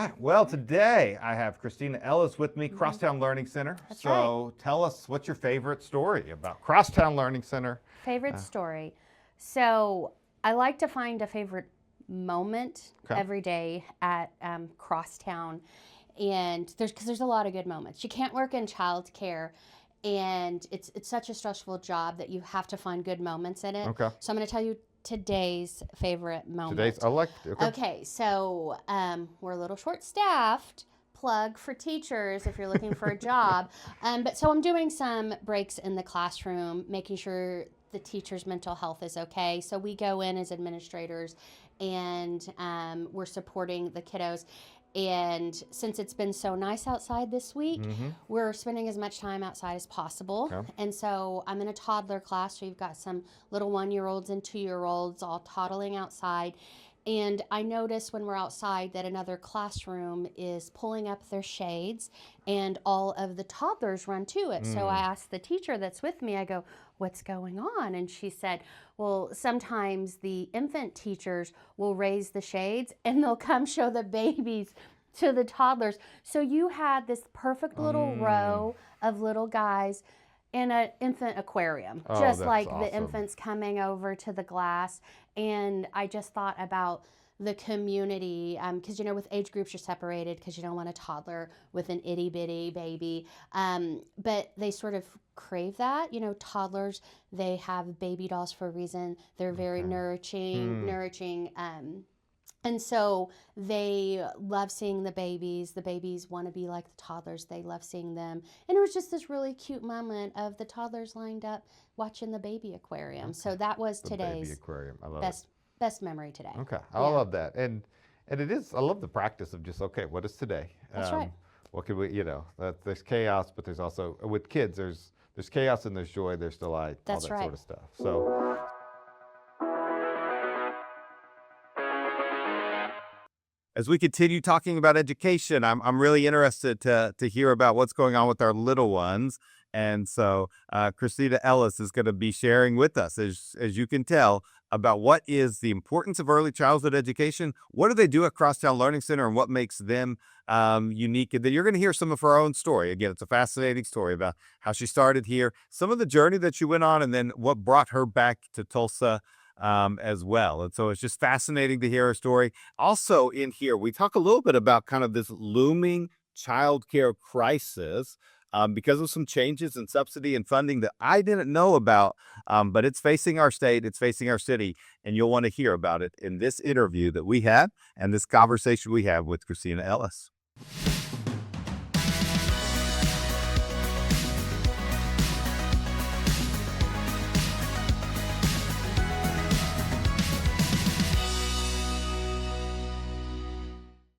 right. Well, today I have Kristina Ellis with me, CrossTown Learning Center. That's so tell us, what's your favorite story about CrossTown Learning Center? Favorite story. So I like to find a favorite moment every day at CrossTown, and there's a lot of good moments. You can't work in childcare, and it's such a stressful job that you have to find good moments in it. Okay. So I'm going to tell you today's favorite moment. I like. Okay, so we're a little short-staffed. Plug for teachers if you're looking for a job. But so I'm doing some breaks in the classroom, making sure the teacher's mental health is okay. So we go in as administrators and we're supporting the kiddos. And since it's been so nice outside this week, we're spending as much time outside as possible. Okay. And so I'm in a toddler class, so you've got some little 1-year-olds and 2-year-olds all toddling outside. And I notice when we're outside that another classroom is pulling up their shades and all of the toddlers run to it. So I asked the teacher that's with me, I go, what's going on? And she said, well, sometimes the infant teachers will raise the shades and they'll come show the babies to the toddlers. So you had this perfect little row of little guys in an infant aquarium, just like the infants coming over to the glass. And I just thought about the community, because with age groups you're separated because you don't want a toddler with an itty bitty baby, but they sort of crave that. Toddlers, they have baby dolls for a reason. They're very nourishing. And so they love seeing the babies. The babies want to be like the toddlers. They love seeing them. And it was just this really cute moment of the toddlers lined up watching the baby aquarium. Okay. So that was today's baby aquarium. I love best memory today. Okay, I love that. And it is, I love the practice of just, okay, what is today? That's right. What could we, there's chaos, but there's also, with kids, there's chaos and there's joy, there's delight, That's all that right. sort of stuff. So. As we continue talking about education, I'm really interested to hear about what's going on with our little ones. And so Kristina Ellis is going to be sharing with us, as you can tell, about what is the importance of early childhood education, what do they do at CrossTown Learning Center, and what makes them unique. And then you're going to hear some of her own story. Again, it's a fascinating story about how she started here, some of the journey that she went on, and then what brought her back to Tulsa as well. And so it's just fascinating to hear her story. Also in here, we talk a little bit about kind of this looming childcare crisis because of some changes in subsidy and funding that I didn't know about, but it's facing our state, it's facing our city, and you'll want to hear about it in this interview that we had and this conversation we have with Kristina Ellis.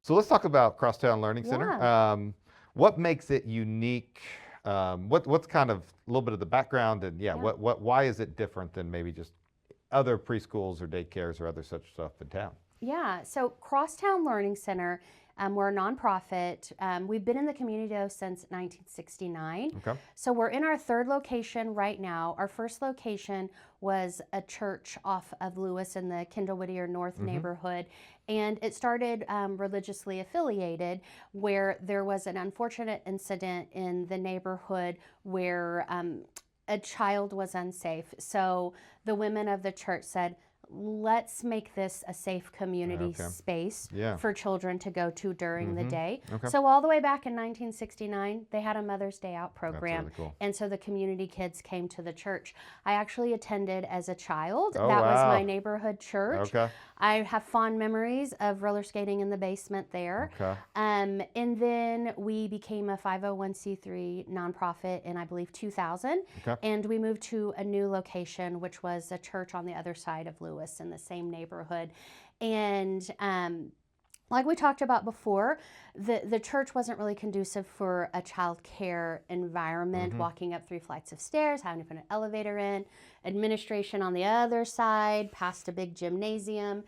So let's talk about CrossTown Learning Center. What makes it unique? What's kind of a little bit of the background, and why is it different than maybe just other preschools or daycares or other such stuff in town? Yeah, so CrossTown Learning Center, we're a nonprofit. We've been in the community since 1969. Okay. So we're in our third location right now. Our first location was a church off of Lewis in the Kendall Whittier North neighborhood. And it started religiously affiliated, where there was an unfortunate incident in the neighborhood where a child was unsafe. So the women of the church said, let's make this a safe community space for children to go to during the day. So all the way back in 1969, they had a Mother's Day Out program. That's really cool. And so the community kids came to the church. I actually attended as a child. Oh, that wow. was my neighborhood church. Okay. I have fond memories of roller skating in the basement there. Okay. And then we became a 501c3 nonprofit in, I believe, 2000. Okay. And we moved to a new location, which was a church on the other side of Lewis in the same neighborhood. And like we talked about before, the church wasn't really conducive for a child care environment, walking up 3 flights of stairs, having to put an elevator in, administration on the other side, past a big gymnasium.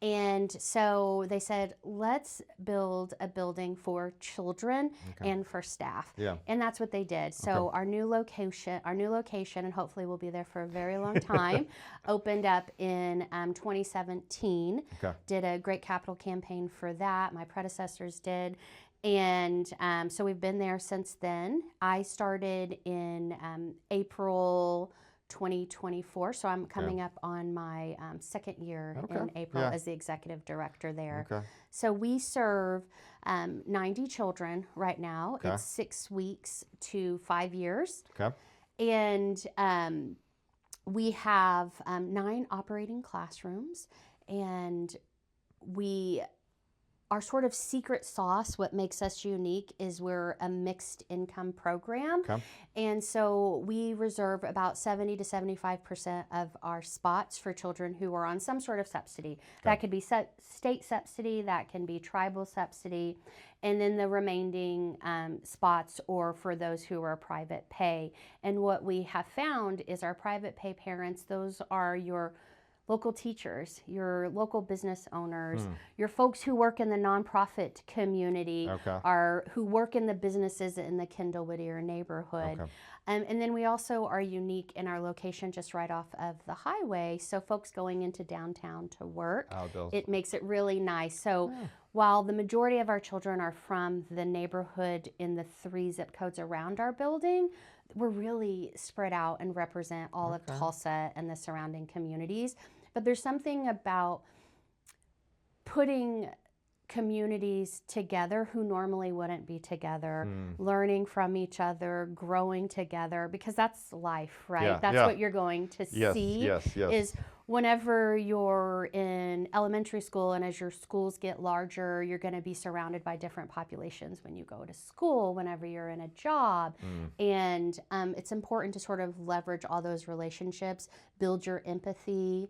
And so they said, let's build a building for children and for staff. Yeah. And that's what they did. So our new location, and hopefully we'll be there for a very long time, opened up in 2017. Okay. Did a great capital campaign for that. My predecessors did. And so we've been there since then. I started in April 2024, so I'm coming up on my second year in April as the executive director there. Okay. So we serve 90 children right now. Okay. It's 6 weeks to 5 years. Okay. And we have 9 operating classrooms, and our sort of secret sauce, what makes us unique, is we're a mixed income program. Okay. And so we reserve about 70 to 75% of our spots for children who are on some sort of subsidy. That could be state subsidy, that can be tribal subsidy, and then the remaining spots or for those who are private pay. And what we have found is our private pay parents, those are your local teachers, your local business owners, your folks who work in the nonprofit community, who work in the businesses in the Kendall Whittier neighborhood. And then we also are unique in our location just right off of the highway. So folks going into downtown to work, it makes it really nice. So while the majority of our children are from the neighborhood in the 3 zip codes around our building, we're really spread out and represent all of Tulsa and the surrounding communities. But there's something about putting communities together who normally wouldn't be together, learning from each other, growing together, because that's life, right? That's what you're going to see is whenever you're in elementary school and as your schools get larger, you're going to be surrounded by different populations when you go to school, whenever you're in a job. And it's important to sort of leverage all those relationships, build your empathy.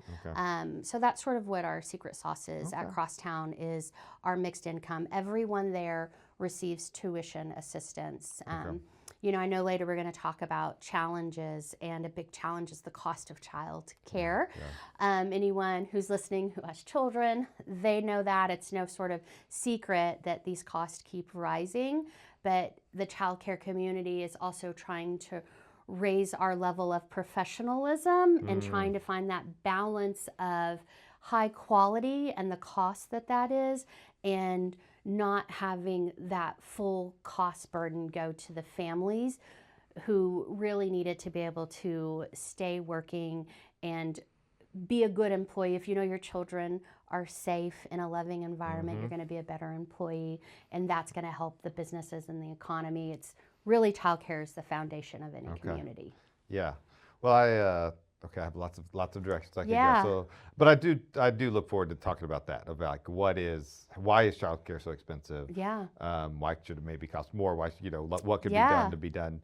So that's sort of what our secret sauce is at CrossTown, is our mixed income. Everyone there receives tuition assistance. You know, I know later we're going to talk about challenges, and a big challenge is the cost of child care. Anyone who's listening who has children, they know that. It's no sort of secret that these costs keep rising, but the child care community is also trying to raise our level of professionalism and trying to find that balance of high quality and the cost that is, and not having that full cost burden go to the families who really need it to be able to stay working and be a good employee. If you know your children are safe in a loving environment, you're going to be a better employee, and that's going to help the businesses and the economy. It's really, childcare is the foundation of any community. Yeah. Well, I have lots of directions I can go. So, but I do look forward to talking about that, about like why is childcare so expensive? Why should it maybe cost more? Why, what could be done to be done?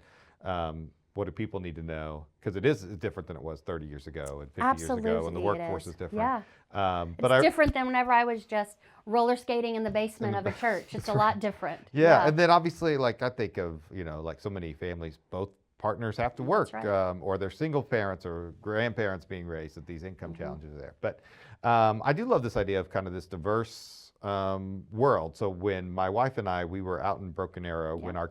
What do people need to know? Because it is different than it was 30 years ago and 50 years ago, and the workforce is different. But it's different than whenever I was just roller skating in the basement of a church. It's a lot different. And then obviously, like I think of, like so many families, both partners have to work, or they're single parents or grandparents being raised, that these income challenges are there. But I do love this idea of kind of this diverse world. So when my wife and we were out in Broken Arrow when our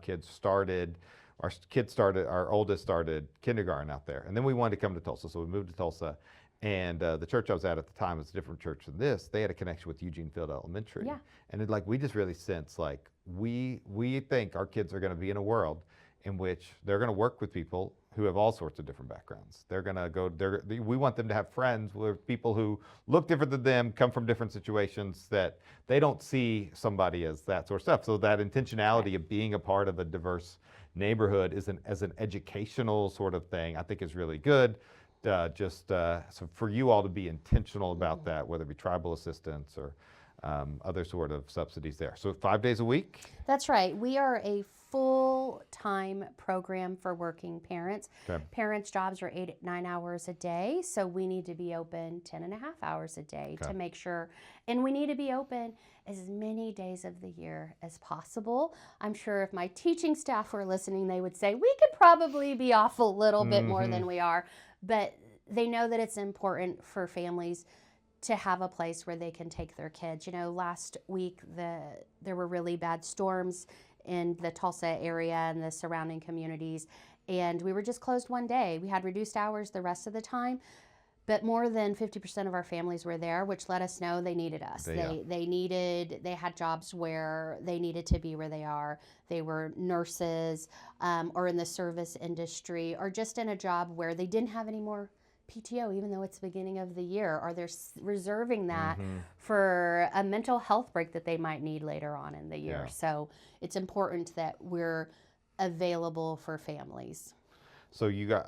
oldest started kindergarten out there. And then we wanted to come to Tulsa, so we moved to Tulsa. And the church I was at the time was a different church than this. They had a connection with Eugene Field Elementary. And we just really sense we think our kids are going to be in a world in which they're going to work with people who have all sorts of different backgrounds. They're going to we want them to have friends with people who look different than them, come from different situations, that they don't see somebody as that sort of stuff. So that intentionality of being a part of a diverse neighborhood as an educational sort of thing, I think is really good. So for you all to be intentional about that, whether it be tribal assistance or other sort of subsidies there. So 5 days a week? That's right. We are a full-time program for working parents. Parents' jobs are 8-9 hours a day, so we need to be open 10.5 hours a day to make sure, and we need to be open as many days of the year as possible. I'm sure if my teaching staff were listening, they would say, we could probably be off a little bit more than we are, but they know that it's important for families to have a place where they can take their kids. You know, last week there were really bad storms in the Tulsa area and the surrounding communities, and we were just closed one day. We had reduced hours the rest of the time, but more than 50% of our families were there, which let us know they needed us. They had jobs where they needed to be where they are. They were nurses, or in the service industry, or just in a job where they didn't have any more PTO, even though it's the beginning of the year, or they're reserving that for a mental health break that they might need later on in the year. Yeah. So it's important that we're available for families. So you got,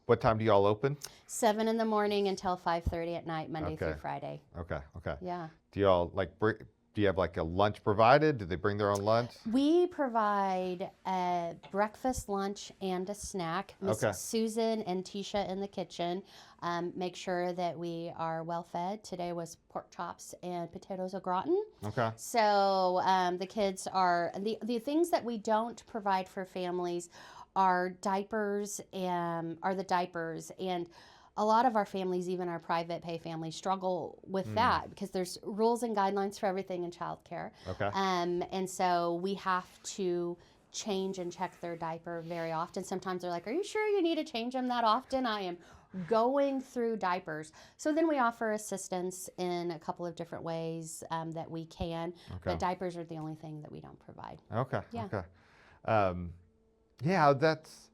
what time do y'all open? 7 in the morning until 5:30 at night, Monday through Friday. Okay. Yeah. Do y'all do you have like a lunch provided? Do they bring their own lunch? We provide a breakfast, lunch, and a snack. Miss Susan and Tisha in the kitchen make sure that we are well fed. Today was pork chops and potatoes au gratin. Okay. So the kids are, the things that we don't provide for families are diapers, and a lot of our families, even our private pay families, struggle with that because there's rules and guidelines for everything in childcare. Okay. And so we have to change and check their diaper very often. Sometimes they're like, "Are you sure you need to change them that often?" I am going through diapers. So then we offer assistance in a couple of different ways that we can. But diapers are the only thing that we don't provide. Okay. Yeah. Okay. Yeah, that's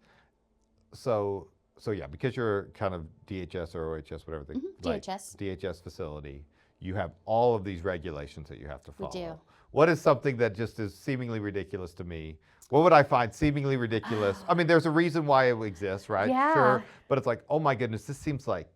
so yeah, because you're kind of DHS or OHS, whatever the DHS facility, you have all of these regulations that you have to follow. We do. What is something that just is seemingly ridiculous to me? What would I find seemingly ridiculous? I mean, there's a reason why it exists, right? Yeah. Sure. But it's like, oh my goodness, this seems like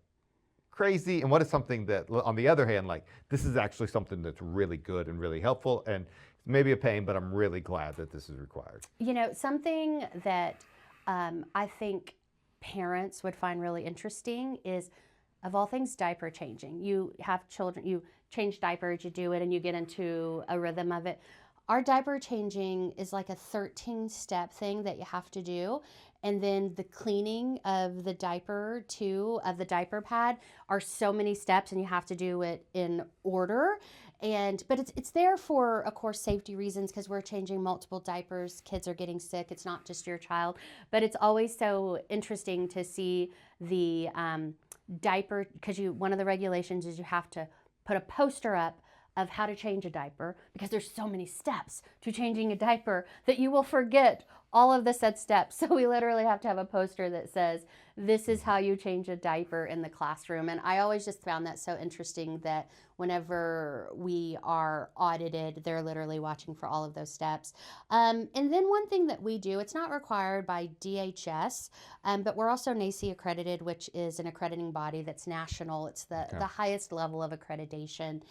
crazy. And what is something that, on the other hand, like this is actually something that's really good and really helpful and maybe a pain, but I'm really glad that this is required. You know, something that I think parents would find really interesting is, of all things, diaper changing. You have children, you change diapers, you do it, and you get into a rhythm of it. Our diaper changing is like a 13-step thing that you have to do. And then the cleaning of the diaper too, of the diaper pad, are so many steps, and you have to do it in order. But it's there for, of course, safety reasons, because we're changing multiple diapers. Kids are getting sick. It's not just your child. But it's always so interesting to see the diaper, because one of the regulations is you have to put a poster up of how to change a diaper, because there's so many steps to changing a diaper that you will forget all of the said steps. So we literally have to have a poster that says, this is how you change a diaper in the classroom. And I always just found that so interesting that whenever we are audited, they're literally watching for all of those steps. And then one thing that we do, it's not required by DHS, but we're also NACCE accredited, which is an accrediting body that's national. It's the highest level of accreditation,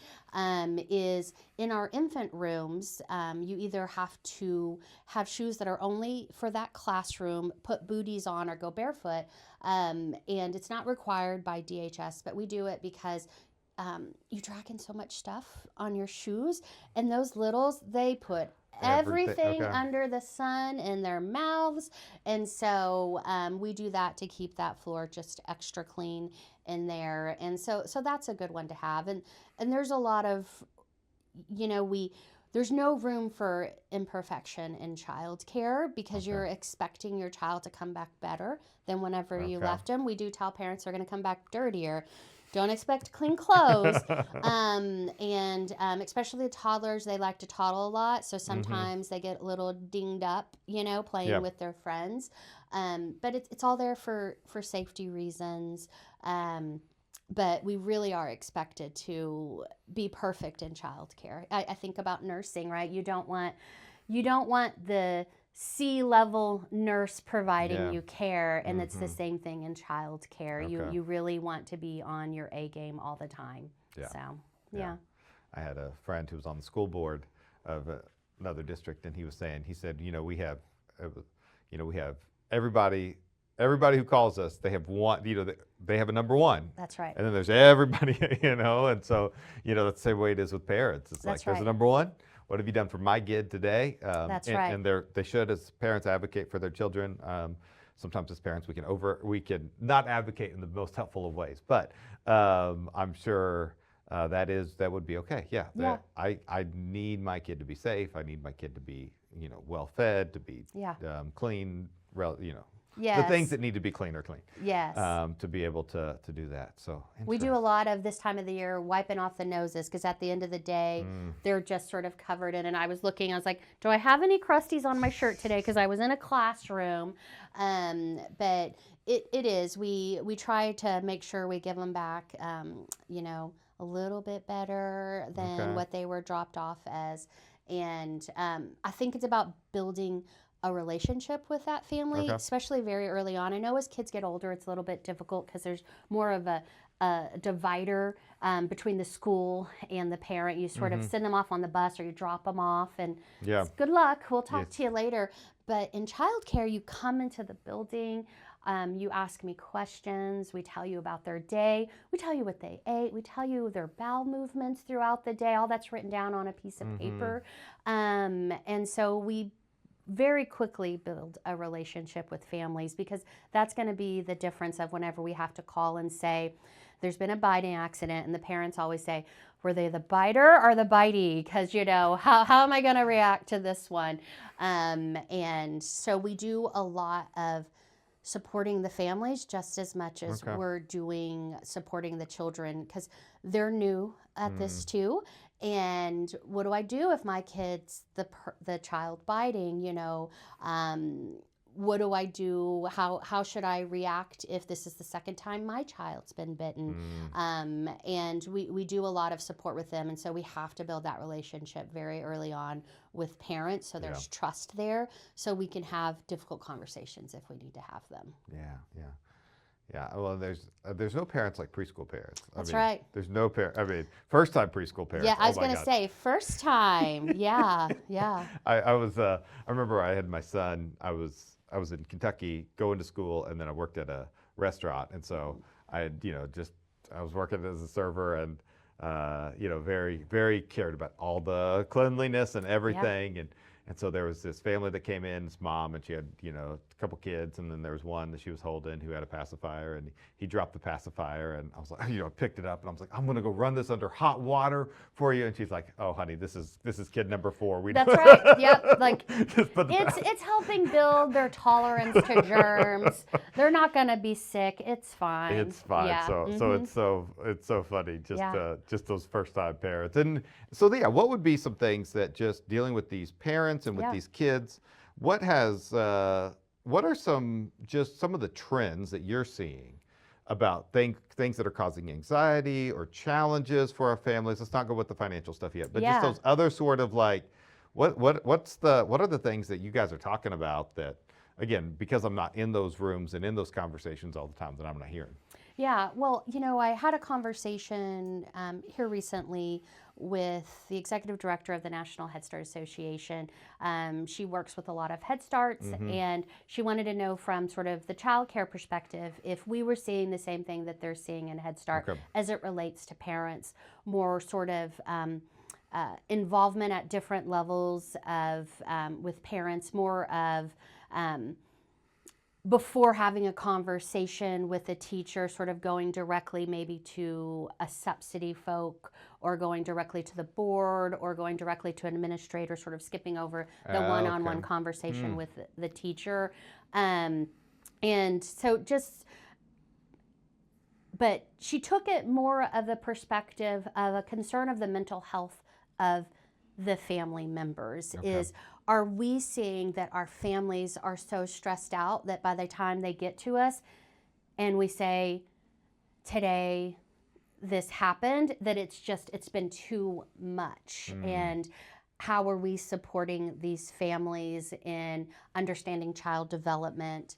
is in our infant rooms, you either have to have shoes that are only for that classroom, put booties on, or go barefoot. And it's not required by DHS, but we do it because you drag in so much stuff on your shoes, and those littles, they put everything under the sun in their mouths. And so we do that to keep that floor just extra clean in there. And so that's a good one to have. And there's a lot of, there's no room for imperfection in childcare, because you're expecting your child to come back better than whenever you left them. We do tell parents they're going to come back dirtier. Don't expect clean clothes. Especially the toddlers, they like to toddle a lot. So sometimes they get a little dinged up, playing with their friends. But it's all there for safety reasons. But we really are expected to be perfect in childcare. I think about nursing, right? You don't want the C-level nurse providing you care, and it's the same thing in childcare. You really want to be on your A game all the time. So, yeah. I had a friend who was on the school board of another district, and he said, we have everybody who calls us, they have one, they have a number one. That's right. And then there's everybody, and so, that's the same way it is with parents. It's like, there's a number one. What have you done for my kid today? That's right. And they should, as parents, advocate for their children. Sometimes as parents, we can not advocate in the most helpful of ways, but I'm sure that would be okay. Yeah, Yeah. I need my kid to be safe. I need my kid to be, well fed, to be Yeah. clean, the Yes. things that need to be clean are clean. Yes. To be able to do that. So We do a lot of this time of the year wiping off the noses, because at the end of the day, they're just sort of covered in. And I was was like, do I have any crusties on my shirt today? Because I was in a classroom. But it is. We try to make sure we give them back, a little bit better than what they were dropped off as. And I think it's about building a relationship with that family, especially very early on. I know as kids get older, it's a little bit difficult because there's more of a divider between the school and the parent. You sort of send them off on the bus or you drop them off, and good luck. We'll talk to you later. But in childcare, you come into the building. You ask me questions. We tell you about their day. We tell you what they ate. We tell you their bowel movements throughout the day. All that's written down on a piece of paper. And so we very quickly build a relationship with families, because that's going to be the difference of whenever we have to call and say, there's been a biting accident, and the parents always say, were they the biter or the bitey? Because, how am I going to react to this one? And so we do a lot of supporting the families just as much as we're doing supporting the children, because they're new at this too. And what do I do if my kid's the child biting? What do I do? How should I react if this is the second time my child's been bitten? And we do a lot of support with them, and so we have to build that relationship very early on with parents, so there's trust there, so we can have difficult conversations if we need to have them. Yeah. Well, there's no parents like preschool parents. That's right. There's no first time preschool parents. Yeah, I was going to say first time. Yeah. I remember I had my son. I was in Kentucky going to school, and then I worked at a restaurant, and so I had I was working as a server, and very, very cared about all the cleanliness and everything. And so there was this family that came in, his mom, and she had, a couple kids, and then there was one that she was holding who had a pacifier, and he dropped the pacifier, and I was like, I picked it up, and I was like, I'm gonna go run this under hot water for you, and she's like, oh, honey, this is kid number 4. That's right. Yep. Like it's helping build their tolerance to germs. They're not gonna be sick. It's fine. It's fine. Yeah. So it's so funny just those first time parents. And so what would be some things that just dealing with these parents and with these kids, what are some of the trends that you're seeing about things that are causing anxiety or challenges for our families? Let's not go with the financial stuff yet, but just those other sort of like, what are the things that you guys are talking about that, again, because I'm not in those rooms and in those conversations all the time, that I'm not hearing? Yeah, well, I had a conversation here recently with the executive director of the National Head Start Association. She works with a lot of Head Starts, and she wanted to know from sort of the child care perspective if we were seeing the same thing that they're seeing in Head Start as it relates to parents, more sort of involvement at different levels of with parents, more of before having a conversation with a teacher, sort of going directly maybe to a subsidy folk, or going directly to the board, or going directly to an administrator, sort of skipping over the one-on-one conversation with the teacher. And so but she took it more of the perspective of a concern of the mental health of the family members. Are we seeing that our families are so stressed out that by the time they get to us and we say, today this happened, that it's been too much? And how are we supporting these families in understanding child development,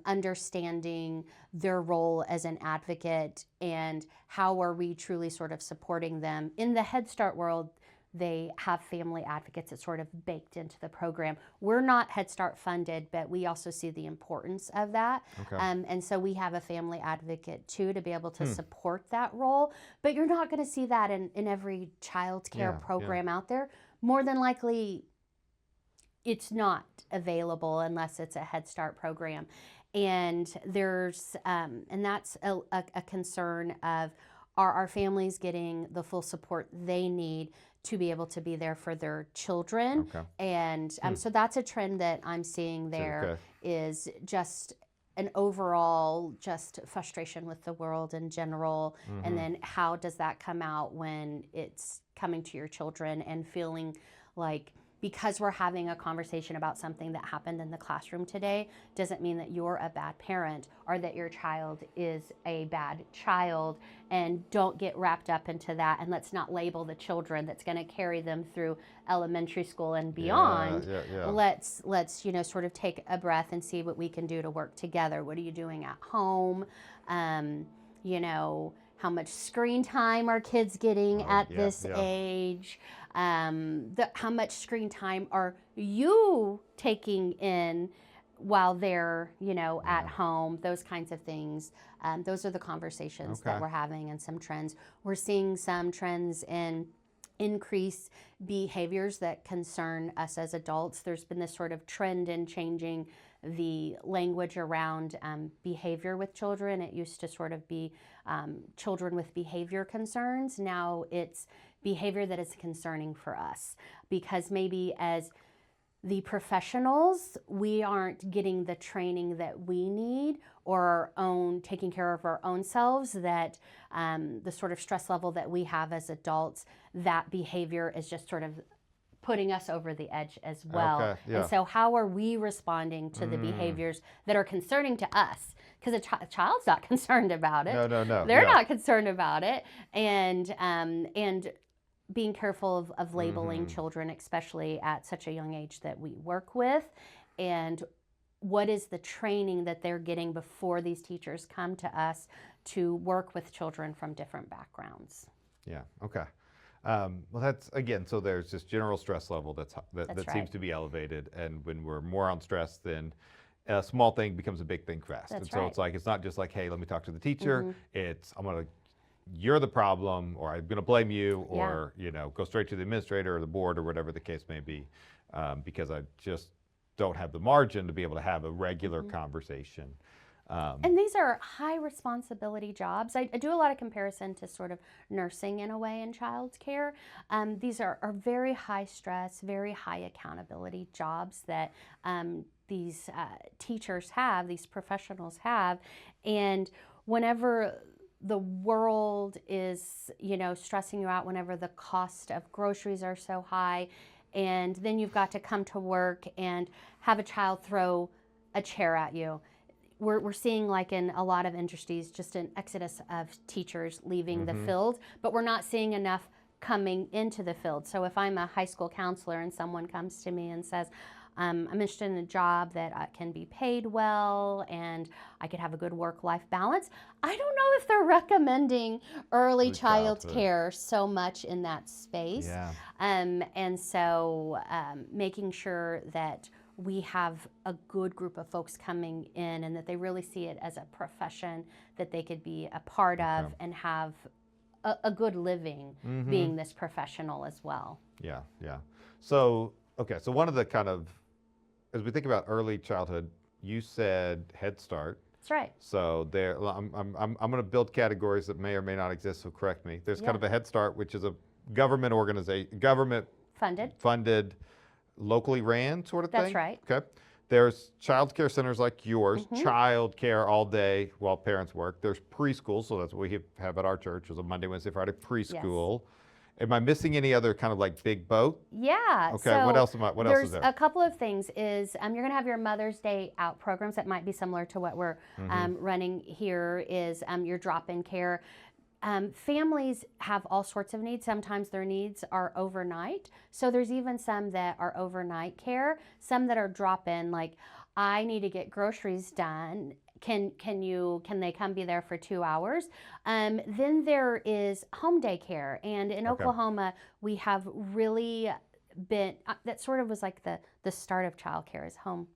understanding their role as an advocate, and how are we truly sort of supporting them? In the Head Start world, they have family advocates that's sort of baked into the program. We're not Head Start funded, but we also see the importance of that. And so we have a family advocate too, to be able to support that role. But you're not going to see that in every child care program out there. More than likely, it's not available unless it's a Head Start program. And there's, and that's a concern of, are our families getting the full support they need to be able to be there for their children? Okay. And so that's a trend that I'm seeing there, is just an overall just frustration with the world in general. And then how does that come out when it's coming to your children and feeling like, because we're having a conversation about something that happened in the classroom today doesn't mean that you're a bad parent or that your child is a bad child. And don't get wrapped up into that, and let's not label the children that's going to carry them through elementary school and beyond. Let's sort of take a breath and see what we can do to work together. What are you doing at home? How much screen time are kids getting at this age? How much screen time are you taking in while they're, at home? Those kinds of things. Those are the conversations that we're having, and some trends. We're seeing some trends in increased behaviors that concern us as adults. There's been this sort of trend in changing the language around behavior with children. It used to sort of be children with behavior concerns. Now it's behavior that is concerning for us, because maybe as the professionals, we aren't getting the training that we need, or taking care of our own selves, that the sort of stress level that we have as adults, that behavior is just sort of putting us over the edge as well. And so how are we responding to the behaviors that are concerning to us? Because a child's not concerned about it. No. They're not concerned about it. And being careful of labeling children, especially at such a young age that we work with, and what is the training that they're getting before these teachers come to us to work with children from different backgrounds. Yeah, okay. Well, that's, again, so there's this general stress level that right. seems to be elevated, and when we're more on stress, then a small thing becomes a big thing fast. That's and so right. it's like, it's not just like, hey, let me talk to the teacher. It's, you're the problem, or I'm gonna blame you, or go straight to the administrator or the board or whatever the case may be, because I just don't have the margin to be able to have a regular conversation. And these are high responsibility jobs. I do a lot of comparison to sort of nursing in a way in childcare. These are very high stress, very high accountability jobs that these teachers have, these professionals have. And whenever the world is, stressing you out, whenever the cost of groceries are so high, and then you've got to come to work and have a child throw a chair at you. We're seeing, like in a lot of industries, just an exodus of teachers leaving the field, but we're not seeing enough coming into the field. So if I'm a high school counselor and someone comes to me and says, I'm interested in a job that can be paid well and I could have a good work-life balance, I don't know if they're recommending early child care so much in that space. And so making sure that we have a good group of folks coming in, and that they really see it as a profession that they could be a part of and have a good living being this professional as well. Yeah. So, okay, so one of the kind of, as we think about early childhood, you said Head Start. That's right. So there, I'm going to build categories that may or may not exist, so correct me. There's kind of a Head Start, which is a government organization, government funded, locally ran sort of thing? That's right. Okay. There's child care centers like yours, child care all day while parents work. There's preschool, so that's what we have at our church, is a Monday, Wednesday, Friday preschool. Yes. Am I missing any other kind of like big boat? Yeah. Okay, so what else is there? There's a couple of things. You're going to have your Mother's Day out programs that might be similar to what we're running here, is your drop-in care. Families have all sorts of needs. Sometimes their needs are overnight. So there's even some that are overnight care, some that are drop-in, like, I need to get groceries done. Can they come be there for 2 hours? Then there is home day care. And in Oklahoma, we have really been, that sort of was like the start of childcare, is home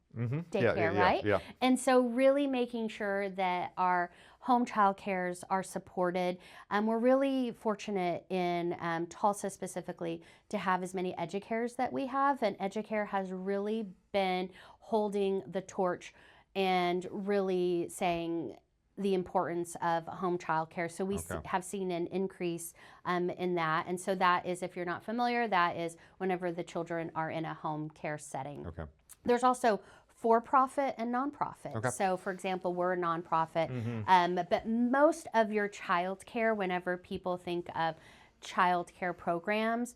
daycare, right? Yeah. And so really making sure that our home child cares are supported. We're really fortunate in Tulsa specifically to have as many educares that we have, and Educare has really been holding the torch and really saying the importance of home childcare. So we have seen an increase in that. And so that is, if you're not familiar, that is whenever the children are in a home care setting. Okay. There's also for-profit and nonprofit. Okay. So, for example, we're a nonprofit, but most of your child care, whenever people think of child care programs,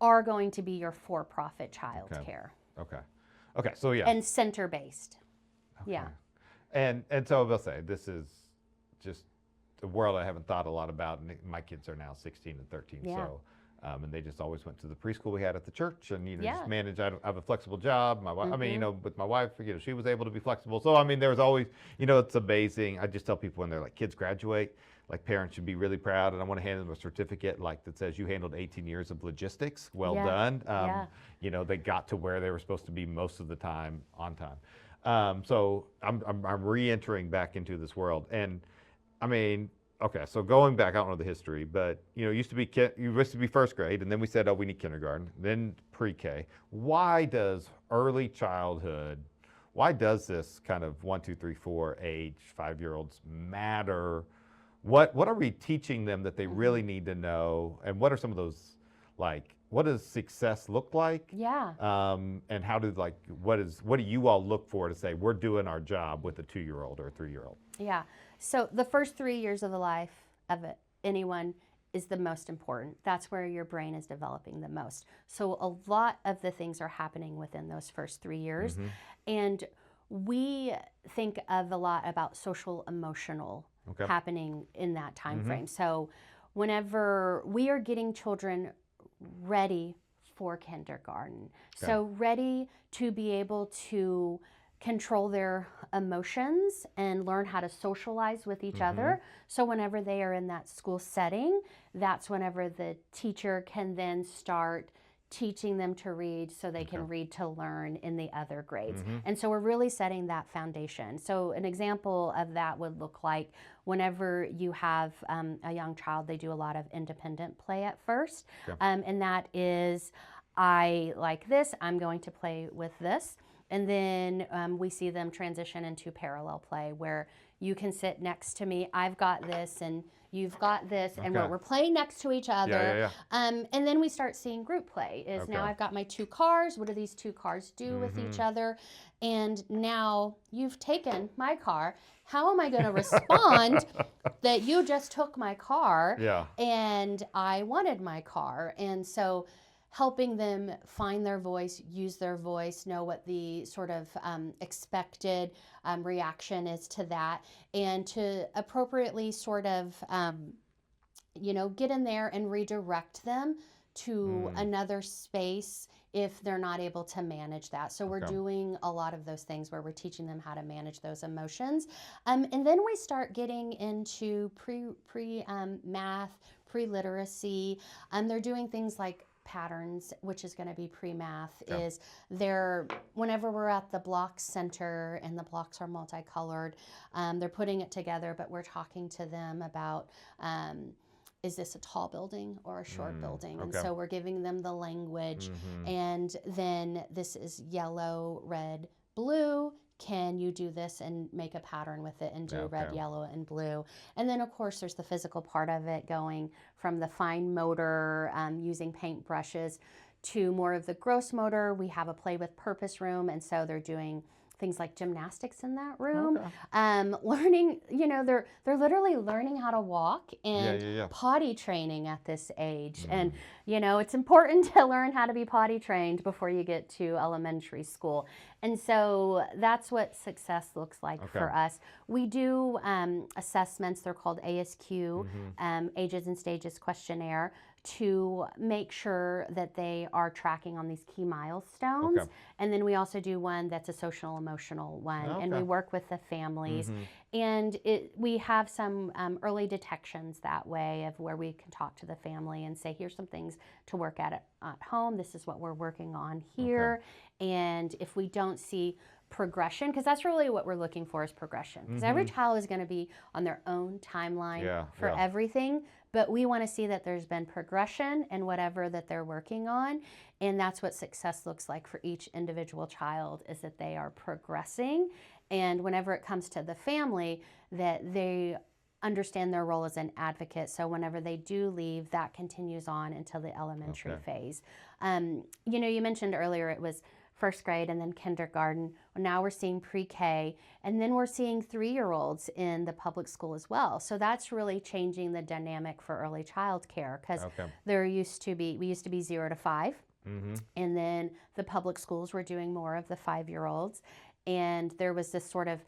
are going to be your for-profit child care. Okay. Okay. So yeah. And center-based. Okay. Yeah. And so I will say, this is just the world I haven't thought a lot about. And my kids are now 16 and 13. Yeah. So, and they just always went to the preschool we had at the church, and Yeah. just manage. I have a flexible job. My wife, I mean, with my wife, she was able to be flexible. So I mean, there was always, it's amazing. I just tell people when they're like, kids graduate, like parents should be really proud, and I want to hand them a certificate like that says you handled 18 years of logistics. Well done. They got to where they were supposed to be most of the time on time. So I'm re-entering back into this world, and I mean. Okay, so going back, I don't know the history, but you used to be first grade, and then we said, oh, we need kindergarten, then pre-K. Why does early childhood, why does this kind of 1, 2, 3, 4 age 5-year-olds matter? What are we teaching them that they really need to know, and what are some of those, like, what does success look like? Yeah. And how what do you all look for to say we're doing our job with a 2-year-old or a 3-year-old? Yeah. So the first 3 years of the life of anyone is the most important. That's where your brain is developing the most. So a lot of the things are happening within those first 3 years. And we think of a lot about social emotional happening in that time frame. So whenever we are getting children ready for kindergarten, so ready to be able to control their emotions and learn how to socialize with each other. So whenever they are in that school setting, that's whenever the teacher can then start teaching them to read so they can read to learn in the other grades. And so we're really setting that foundation. So an example of that would look like whenever you have a young child, they do a lot of independent play at first. And that is, I like this, I'm going to play with this. And then we see them transition into parallel play where you can sit next to me, I've got this, and you've got this, and we're playing next to each other. And then we start seeing group play. Now I've got my 2 cars. What do these 2 cars do with each other? And now you've taken my car. How am I going to respond that you just took my car and I wanted my car? And so helping them find their voice, use their voice, know what the sort of expected reaction is to that, and to appropriately sort of, get in there and redirect them to another space if they're not able to manage that. So we're doing a lot of those things where we're teaching them how to manage those emotions. And then we start getting into math, pre-literacy. They're doing things like patterns, which is going to be pre-math, is whenever we're at the block center and the blocks are multicolored, they're putting it together, but we're talking to them about, is this a tall building or a short building? And so we're giving them the language, and then this is yellow, red, blue. Can you do this and make a pattern with it and do red, yellow, and blue? And then, of course, there's the physical part of it, going from the fine motor, using paint brushes, to more of the gross motor. We have a play with purpose room, and so they're doing things like gymnastics in that room. Learning, they're literally learning how to walk and potty training at this age. And, it's important to learn how to be potty trained before you get to elementary school. And so that's what success looks like for us. We do assessments, they're called ASQ, Ages and Stages Questionnaire, to make sure that they are tracking on these key milestones. And then we also do one that's a social emotional one, and we work with the families. And we have some early detections that way of where we can talk to the family and say, here's some things to work at home. This is what we're working on here. And if we don't see progression, because that's really what we're looking for, is progression. Because every child is going to be on their own timeline for everything. But we want to see that there's been progression in whatever that they're working on. And that's what success looks like for each individual child, is that they are progressing and whenever it comes to the family, that they understand their role as an advocate. So whenever they do leave, that continues on until the elementary phase. You know, you mentioned earlier it was first grade and then kindergarten. Now we're seeing pre-K, and then we're seeing 3-year-olds in the public school as well. So that's really changing the dynamic for early child care, because we used to be 0 to 5, and then the public schools were doing more of the 5-year-olds, and there was this sort of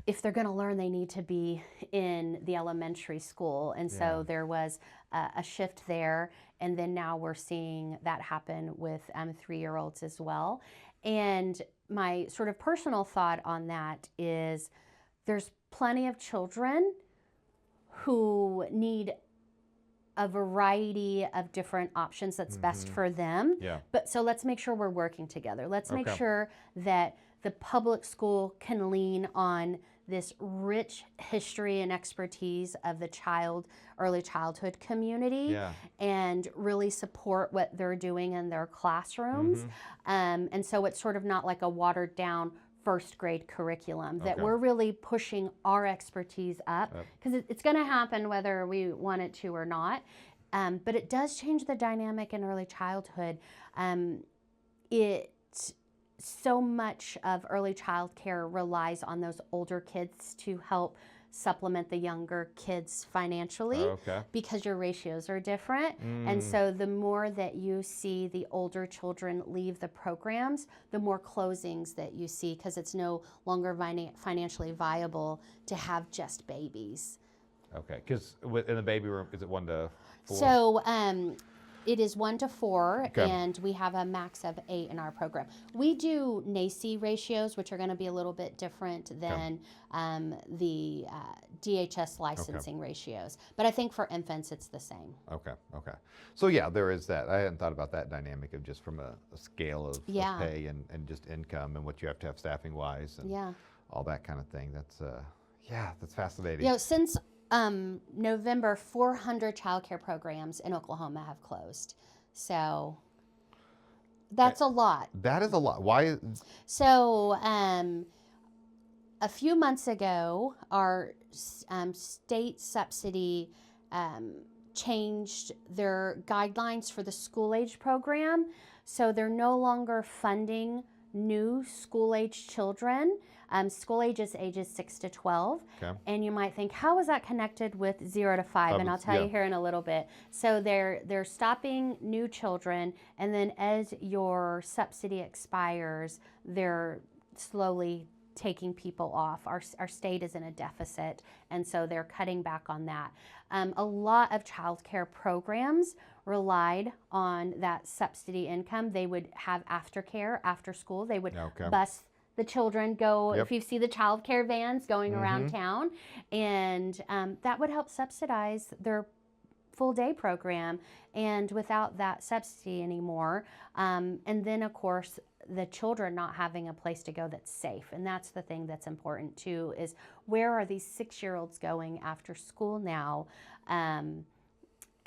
if they're going to learn, they need to be in the elementary school. And so there was a shift there. And then now we're seeing that happen with 3-year-olds as well. And my sort of personal thought on that is there's plenty of children who need a variety of different options that's best for them. But so let's make sure we're working together. Let's make sure that the public school can lean on this rich history and expertise of the early childhood community and really support what they're doing in their classrooms. And so it's sort of not like a watered down first grade curriculum, that we're really pushing our expertise up, because it's going to happen whether we want it to or not. But it does change the dynamic in early childhood. So much of early child care relies on those older kids to help supplement the younger kids financially, because your ratios are different. And so the more that you see the older children leave the programs, the more closings that you see, because it's no longer financially viable to have just babies. Okay, because in the baby room, is it 1 to 4? So it is 1 to 4, and we have a max of 8 in our program. We do NACI ratios, which are going to be a little bit different than the DHS licensing ratios. But I think for infants, it's the same. Okay. So yeah, there is that. I hadn't thought about that dynamic of just from a scale of pay and just income and what you have to have staffing wise and all that kind of thing. That's fascinating. You know, since November, 400 childcare programs in Oklahoma have closed. So that's a lot. That is a lot. Why? So a few months ago, our state subsidy changed their guidelines for the school-age program. So they're no longer funding new school-age children. School age is ages 6 to 12. And you might think, how is that connected with 0 to 5? And I'll tell you here in a little bit. So they're stopping new children, and then as your subsidy expires, they're slowly taking people off. Our state is in a deficit, and so they're cutting back on that. A lot of childcare programs relied on that subsidy income. They would have aftercare after school. They would bus the children, if you see the childcare vans going around town, and that would help subsidize their full day program. And without that subsidy anymore, and then of course the children not having a place to go that's safe. And that's the thing that's important too, is where are these 6-year-olds going after school now? And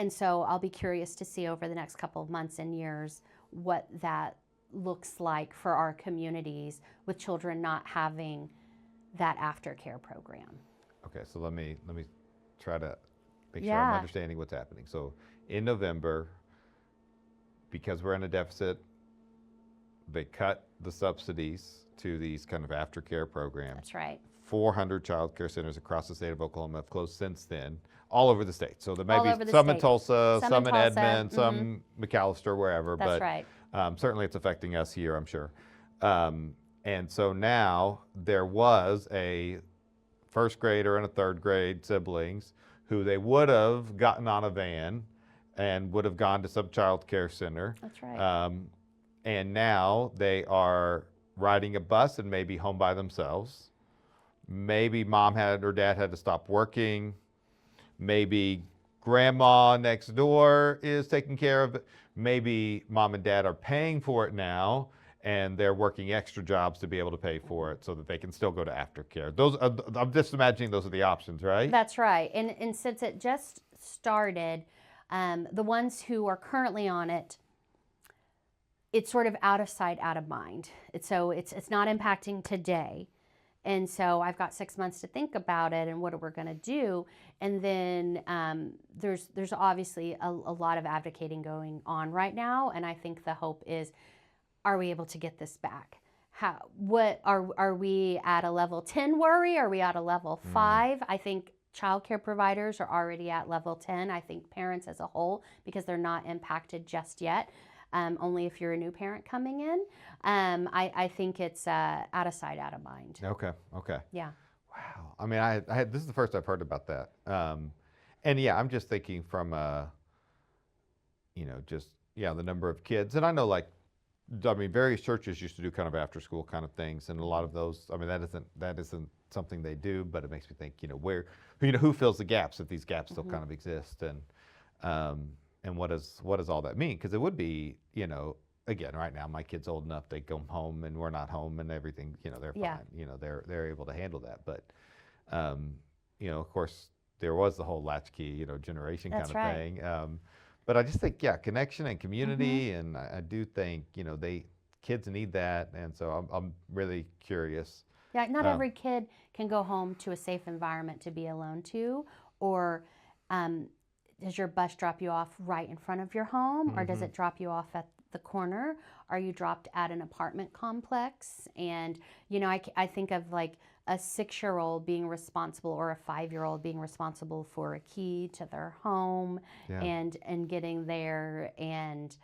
so I'll be curious to see over the next couple of months and years what that looks like for our communities with children not having that aftercare program. Okay, so let me try to make sure I'm understanding what's happening. So in November, because we're in a deficit, they cut the subsidies to these kind of aftercare programs. That's right. 400 child care centers across the state of Oklahoma have closed since then, all over the state. So there may be some in Tulsa, some in Edmond, some McAllister, wherever. That's right. Certainly it's affecting us here, I'm sure. And so now there was a first grader and a third grade siblings who they would have gotten on a van and would have gone to some child care center. That's right. And now they are riding a bus and maybe home by themselves. Maybe mom or dad had to stop working. Maybe grandma next door is taking care of it. Maybe mom and dad are paying for it now, and they're working extra jobs to be able to pay for it so that they can still go to aftercare. I'm just imagining those are the options, right? That's right. And since it just started, the ones who are currently on it, it's sort of out of sight, out of mind. So it's not impacting today. And so I've got 6 months to think about it and what we're going to do. And then there's obviously a lot of advocating going on right now. And I think the hope is, are we able to get this back? What are we at a level 10 worry? Are we at a level 5? I think childcare providers are already at level 10. I think parents as a whole, because they're not impacted just yet, only if you're a new parent coming in. I think it's out of sight, out of mind. Okay. Yeah. Wow. I mean, this is the first I've heard about that. And yeah, I'm just thinking from, the number of kids. And I know, like, I mean, various churches used to do kind of after school kind of things, and a lot of those, I mean, that isn't something they do, but it makes me think, who fills the gaps if these gaps still kind of exist, and what does all that mean? Because it would be, again, right now my kid's old enough, they go home and we're not home and everything, they're fine, they're able to handle that. But, of course, there was the whole latchkey, generation kind of thing. But I just think, connection and community, and I do think, kids need that, and so I'm really curious. Yeah, not every kid can go home to a safe environment to be alone to, or does your bus drop you off right in front of your home, or does it drop you off at the corner? Are you dropped at an apartment complex? And, I think of like a 6-year-old being responsible, or a 5-year-old being responsible for a key to their home, and getting there, and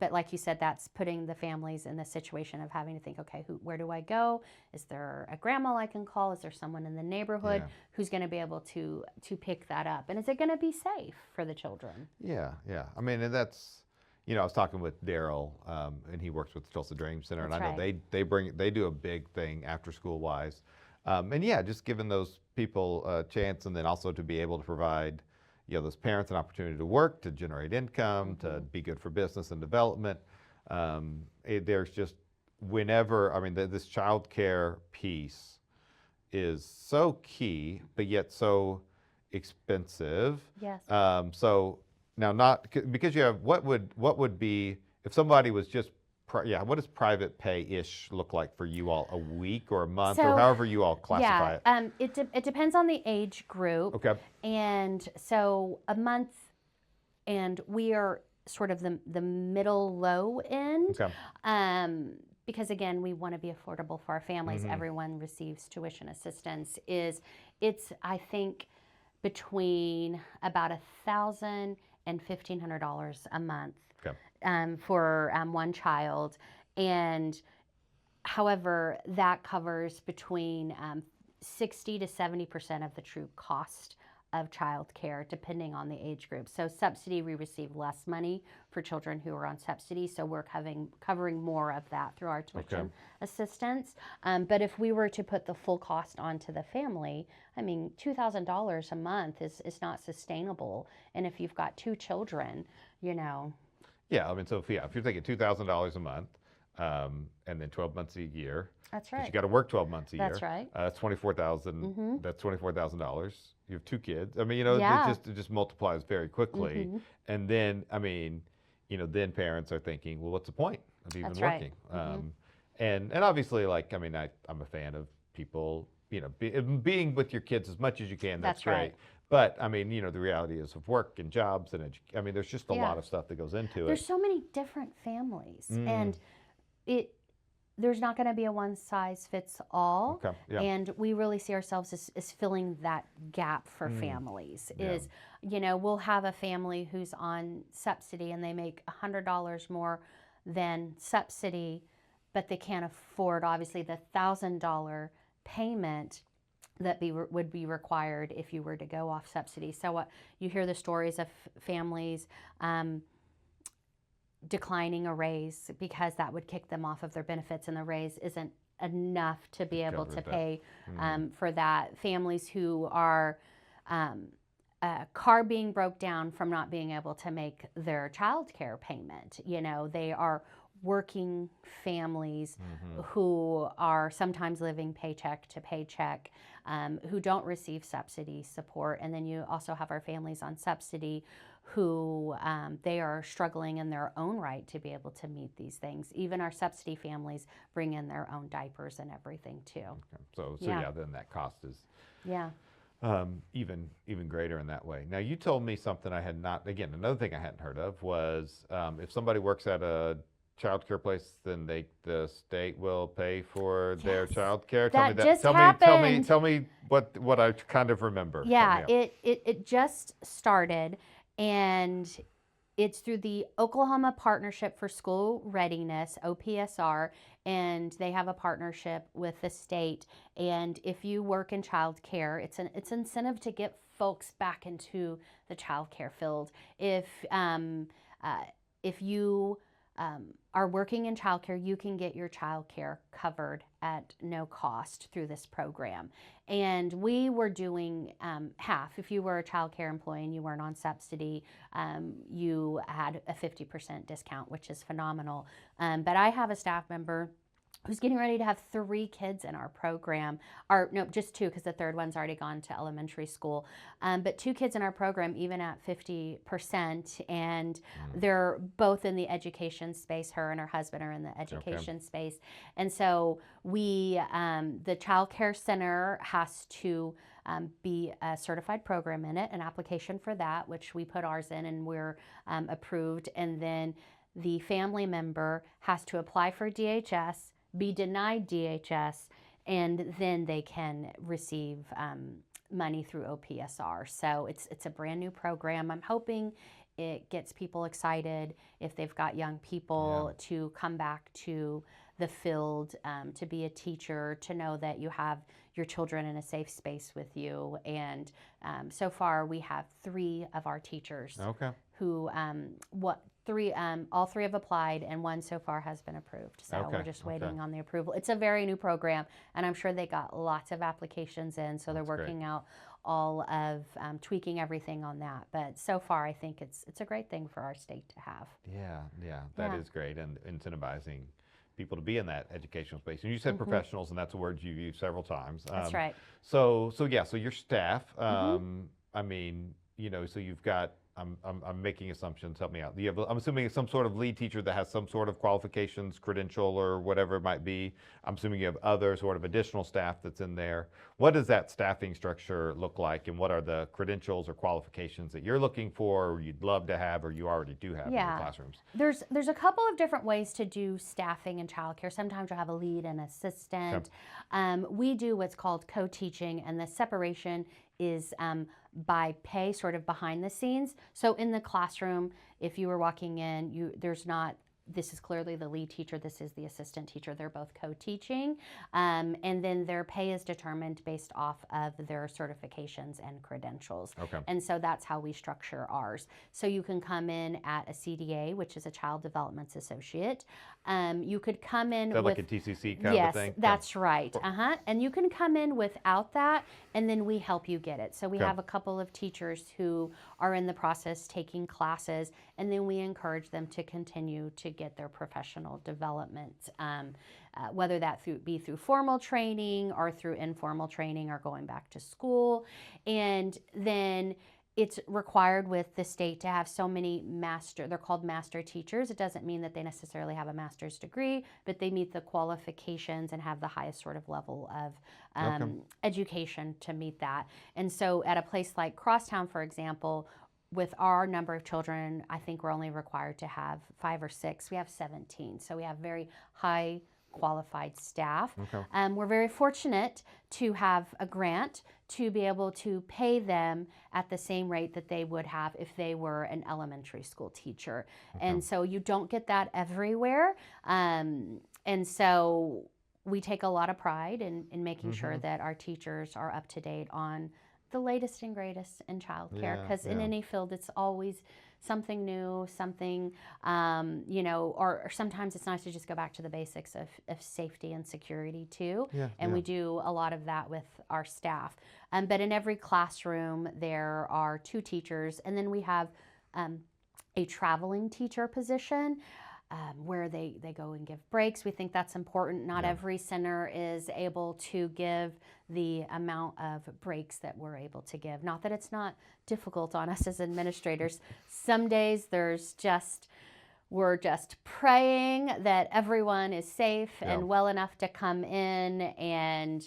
but like you said, that's putting the families in the situation of having to think, okay, where do I go? Is there a grandma I can call? Is there someone in the neighborhood who's going to be able to pick that up? And is it going to be safe for the children? Yeah. I mean, and that's, I was talking with Daryl, and he works with the Tulsa Dream Center, and I know they do a big thing after school wise, and just giving those people a chance, and then also to be able to provide, those parents an opportunity to work, to generate income, to be good for business and development. There's just this child care piece is so key, but yet so expensive. Yes. So now, because you have, what would be if somebody was just what does private pay-ish look like for you all, a week or a month, or however you all classify it? It depends on the age group. Okay. And so a month, and we are sort of the middle low end. Okay. Because again, we want to be affordable for our families. Everyone receives tuition assistance. It's I think between about $1,000 and $1,500 a month. Okay. For one child. And however, that covers between 60 to 70% of the true cost of child care, depending on the age group. So subsidy, we receive less money for children who are on subsidy, so we're covering more of that through our tuition assistance. But if we were to put the full cost onto the family, I mean, $2,000 a month is not sustainable. And if you've got 2 children, Yeah, I mean, so if you're thinking $2,000 a month, and then 12 months a year. That's right. You got to work 12 months a year. That's right. That's $24,000. That's $24,000. You have 2 kids. I mean, it just multiplies very quickly. And then, I mean, then parents are thinking, well, what's the point of even working? And obviously, like, I mean, I'm a fan of people, being with your kids as much as you can. That's great. Right. But I mean, the reality is of work and jobs and I mean, there's just a lot of stuff that goes into it. There's so many different families, and there's not going to be a one size fits all. Okay. Yeah. And we really see ourselves as filling that gap for families. We'll have a family who's on subsidy and they make $100 more than subsidy, but they can't afford obviously the $1,000 payment that would be required if you were to go off subsidy. So you hear the stories of families declining a raise because that would kick them off of their benefits, and the raise isn't enough to be able to pay for that. Families who are car being broke down from not being able to make their child care payment. They are working families who are sometimes living paycheck to paycheck, who don't receive subsidy support. And then you also have our families on subsidy who they are struggling in their own right to be able to meet these things. Even our subsidy families bring in their own diapers and everything too. Okay. So yeah, then that cost is even greater in that way. Now you told me something I had not. Again, another thing I hadn't heard of was if somebody works at a child care place, then the state will pay for their child care. Tell me what I kind of remember. Yeah, it just started, and it's through the Oklahoma Partnership for School Readiness, OPSR, and they have a partnership with the state. And if you work in child care, it's incentive to get folks back into the child care field. If you are working in childcare, you can get your childcare covered at no cost through this program. And we were doing half. If you were a childcare employee and you weren't on subsidy, you had a 50% discount, which is phenomenal. But I have a staff member who's getting ready to have 3 kids in our program, or no, just 2, because the third one's already gone to elementary school. But 2 kids in our program, even at 50%, and they're both in the education space. Her and her husband are in the education space. And so we, the Child Care Center has to be a certified program in it, an application for that, which we put ours in and we're approved. And then the family member has to apply for DHS, be denied DHS, and then they can receive money through OPSR. So it's a brand new program. I'm hoping it gets people excited if they've got young people to come back to the field, to be a teacher, to know that you have your children in a safe space with you. And so far we have 3 of our teachers who all 3 have applied, and 1 so far has been approved. So we're just waiting on the approval. It's a very new program, and I'm sure they got lots of applications in, so they're working out all of tweaking everything on that. But so far, I think it's a great thing for our state to have. That is great, and incentivizing people to be in that educational space. And you said professionals, and that's a word you used several times. That's right. So your staff, I mean, so you've got, I'm making assumptions, help me out. I'm assuming it's some sort of lead teacher that has some sort of qualifications, credential, or whatever it might be. I'm assuming you have other sort of additional staff that's in there. What does that staffing structure look like, and what are the credentials or qualifications that you're looking for, or you'd love to have, or you already do have in your classrooms? There's a couple of different ways to do staffing in childcare. Sometimes you'll have a lead and assistant. We do what's called co-teaching, and the separation is by pay, sort of behind the scenes. So in the classroom, if you were walking in, this is clearly the lead teacher, this is the assistant teacher, they're both co-teaching. And then their pay is determined based off of their certifications and credentials. And so that's how we structure ours. So you can come in at a CDA, which is a Child Development Associate. You could come in with like a TCC kind of thing? Yes, that's right. And you can come in without that, and then we help you get it. So we have a couple of teachers who are in the process taking classes, and then we encourage them to continue to get their professional development, whether that be through formal training or through informal training or going back to school. And then it's required with the state to have so many they're called master teachers. It doesn't mean that they necessarily have a master's degree, but they meet the qualifications and have the highest sort of level of education to meet that. And so at a place like CrossTown, for example, with our number of children, I think we're only required to have 5 or 6. We have 17, so we have very high qualified staff. We're very fortunate to have a grant to be able to pay them at the same rate that they would have if they were an elementary school teacher. And so you don't get that everywhere. And so we take a lot of pride in making sure that our teachers are up to date on the latest and greatest in childcare, because in any field it's always something new, something, or sometimes it's nice to just go back to the basics of safety and security too. And we do a lot of that with our staff. But in every classroom there are 2 teachers, and then we have a traveling teacher position. where they go and give breaks. We think that's important. Not every center is able to give the amount of breaks that we're able to give. Not that it's not difficult on us as administrators. Some days we're just praying that everyone is safe and well enough to come in, and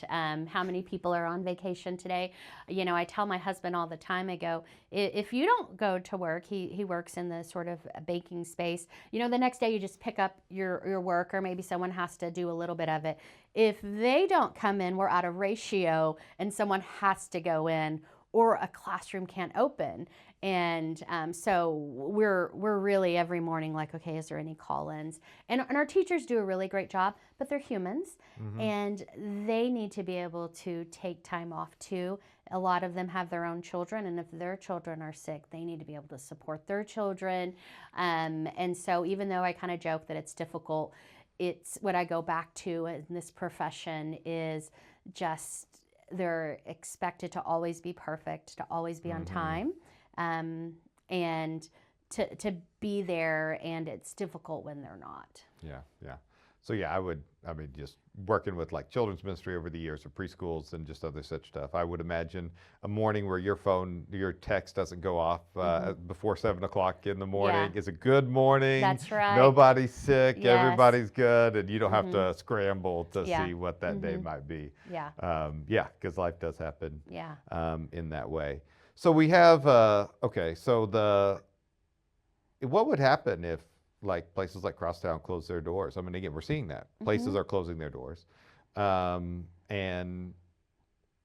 how many people are on vacation today. You know, I tell my husband all the time, I go, if you don't go to work, he works in the sort of baking space, you know, the next day you just pick up your work, or maybe someone has to do a little bit of it. If they don't come in, we're out of ratio and someone has to go in, or a classroom can't open. And so we're really every morning like, okay, is there any call-ins? And our teachers do a really great job, but they're humans, and they need to be able to take time off too. A lot of them have their own children, and if their children are sick, they need to be able to support their children. And so even though I kind of joke that it's difficult, it's what I go back to in this profession is just they're expected to always be perfect, to always be on time. And to be there, and it's difficult when they're not. Yeah. So yeah, I mean, just working with like children's ministry over the years, or preschools and just other such stuff, I would imagine a morning where your text doesn't go off before 7 o'clock in the morning is a good morning. That's right. Nobody's sick, Yes. everybody's good, and you don't have to scramble to see what that day might be. Because life does happen in that way. So we have, okay, so what would happen if like places like CrossTown close their doors? I mean, again, we're seeing that. Places are closing their doors. And,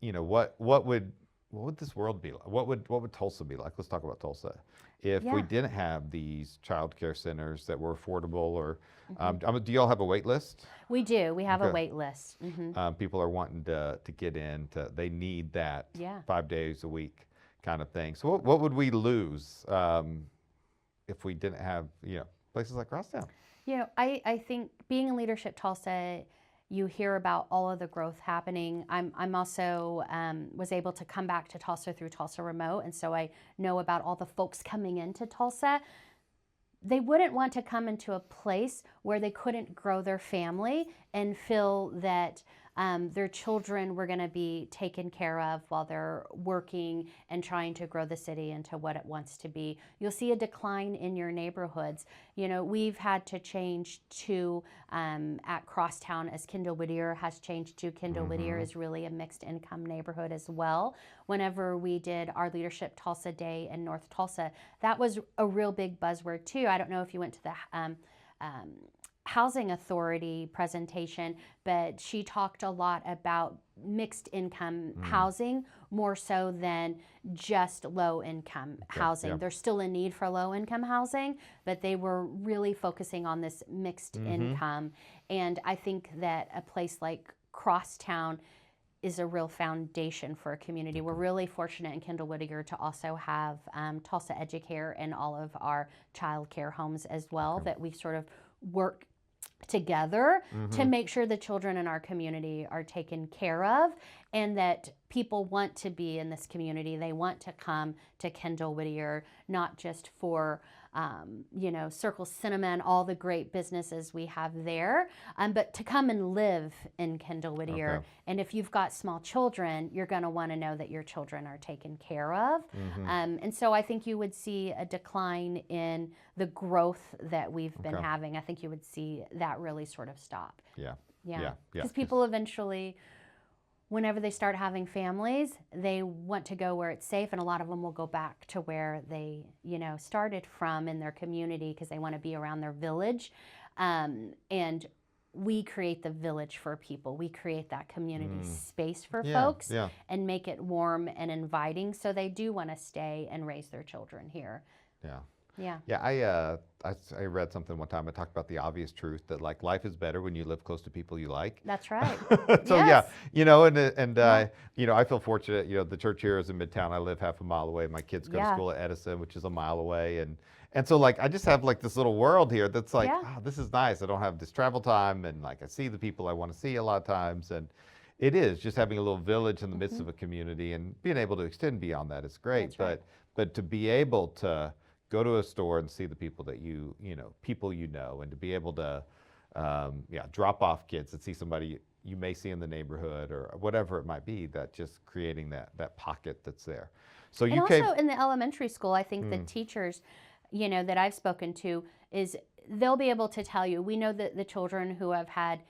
you know, what would this world be like? What would Tulsa be like? Let's talk about Tulsa. If we didn't have these child care centers that were affordable, or do y'all have a wait list? We do. We have a wait list. People are wanting to get in, they need that 5 days a week kind of thing. So what would we lose if we didn't have, you know, places like CrossTown? You know, I think being in Leadership Tulsa, you hear about all of the growth happening. I'm also was able to come back to Tulsa through Tulsa Remote, and so I know about all the folks coming into Tulsa. They wouldn't want to come into a place where they couldn't grow their family and feel that their children were going to be taken care of while they're working and trying to grow the city into what it wants to be. You'll see a decline in your neighborhoods. You know, we've had to change to, at CrossTown, as Kendall Whittier has changed to. Kendall Whittier is really a mixed income neighborhood as well. Whenever we did our Leadership Tulsa Day in North Tulsa, that was a real big buzzword too. I don't know if you went to the Housing Authority presentation, but she talked a lot about mixed income housing more so than just low income housing. There's still a need for low income housing, but they were really focusing on this mixed income. And I think that a place like CrossTown is a real foundation for a community. We're really fortunate in Kendall Whittier to also have Tulsa Educare and all of our child care homes as well, that we sort of work together to make sure the children in our community are taken care of, and that people want to be in this community. They want to come to Kendall Whittier, not just for you know, Circle Cinema and all the great businesses we have there, but to come and live in Kendall Whittier. And if you've got small children, you're going to want to know that your children are taken care of. And so I think you would see a decline in the growth that we've been having. I think you would see that really sort of stop. Because people eventually, whenever they start having families, they want to go where it's safe, and a lot of them will go back to where they, you know, started from in their community because they want to be around their village. And we create the village for people. We create that community space for folks and make it warm and inviting, so they do want to stay and raise their children here. I read something one time. I talked about the obvious truth that like life is better when you live close to people you like. That's right. You know, and you know, I feel fortunate. You know, the church here is in Midtown. I live half a mile away. My kids go to school at Edison, which is a mile away, and so like I just have like this little world here that's like, oh, this is nice. I don't have this travel time, and like I see the people I want to see a lot of times, and it is just having a little village in the midst of a community and being able to extend beyond that is great. But to be able to go to a store and see the people that people and to be able to, drop off kids and see somebody you may see in the neighborhood or whatever it might be, that just creating that pocket that's there. So and you also came. in the elementary school, I think the teachers, that I've spoken to, is they'll be able to tell you, we know that the children who have had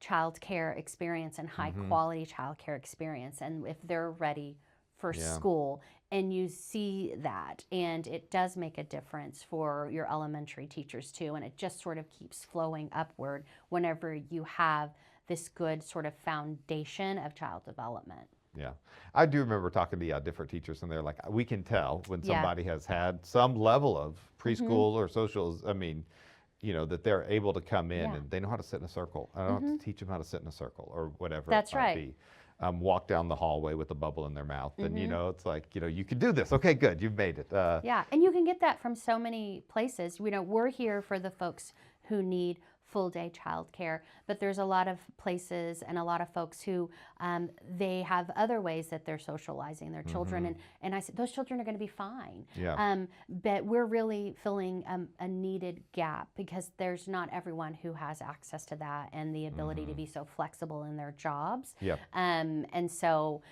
child care experience and high quality child care experience, and if they're ready for school, and you see that, and it does make a difference for your elementary teachers too, and it just sort of keeps flowing upward whenever you have this good sort of foundation of child development. Yeah, I do remember talking to different teachers, and they're like, we can tell when somebody has had some level of preschool or socials. I mean, that they're able to come in and they know how to sit in a circle. I don't have to teach them how to sit in a circle or whatever That's it might right. be. Walk down the hallway with a bubble in their mouth, and it's like, you can do this. Okay, good, you've made it. Yeah, and you can get that from so many places. We're here for the folks who need full day childcare, but there's a lot of places and a lot of folks who they have other ways that they're socializing their children, and I said those children are going to be fine. Yeah. But we're really filling a needed gap, because there's not everyone who has access to that and the ability to be so flexible in their jobs. Yep. And so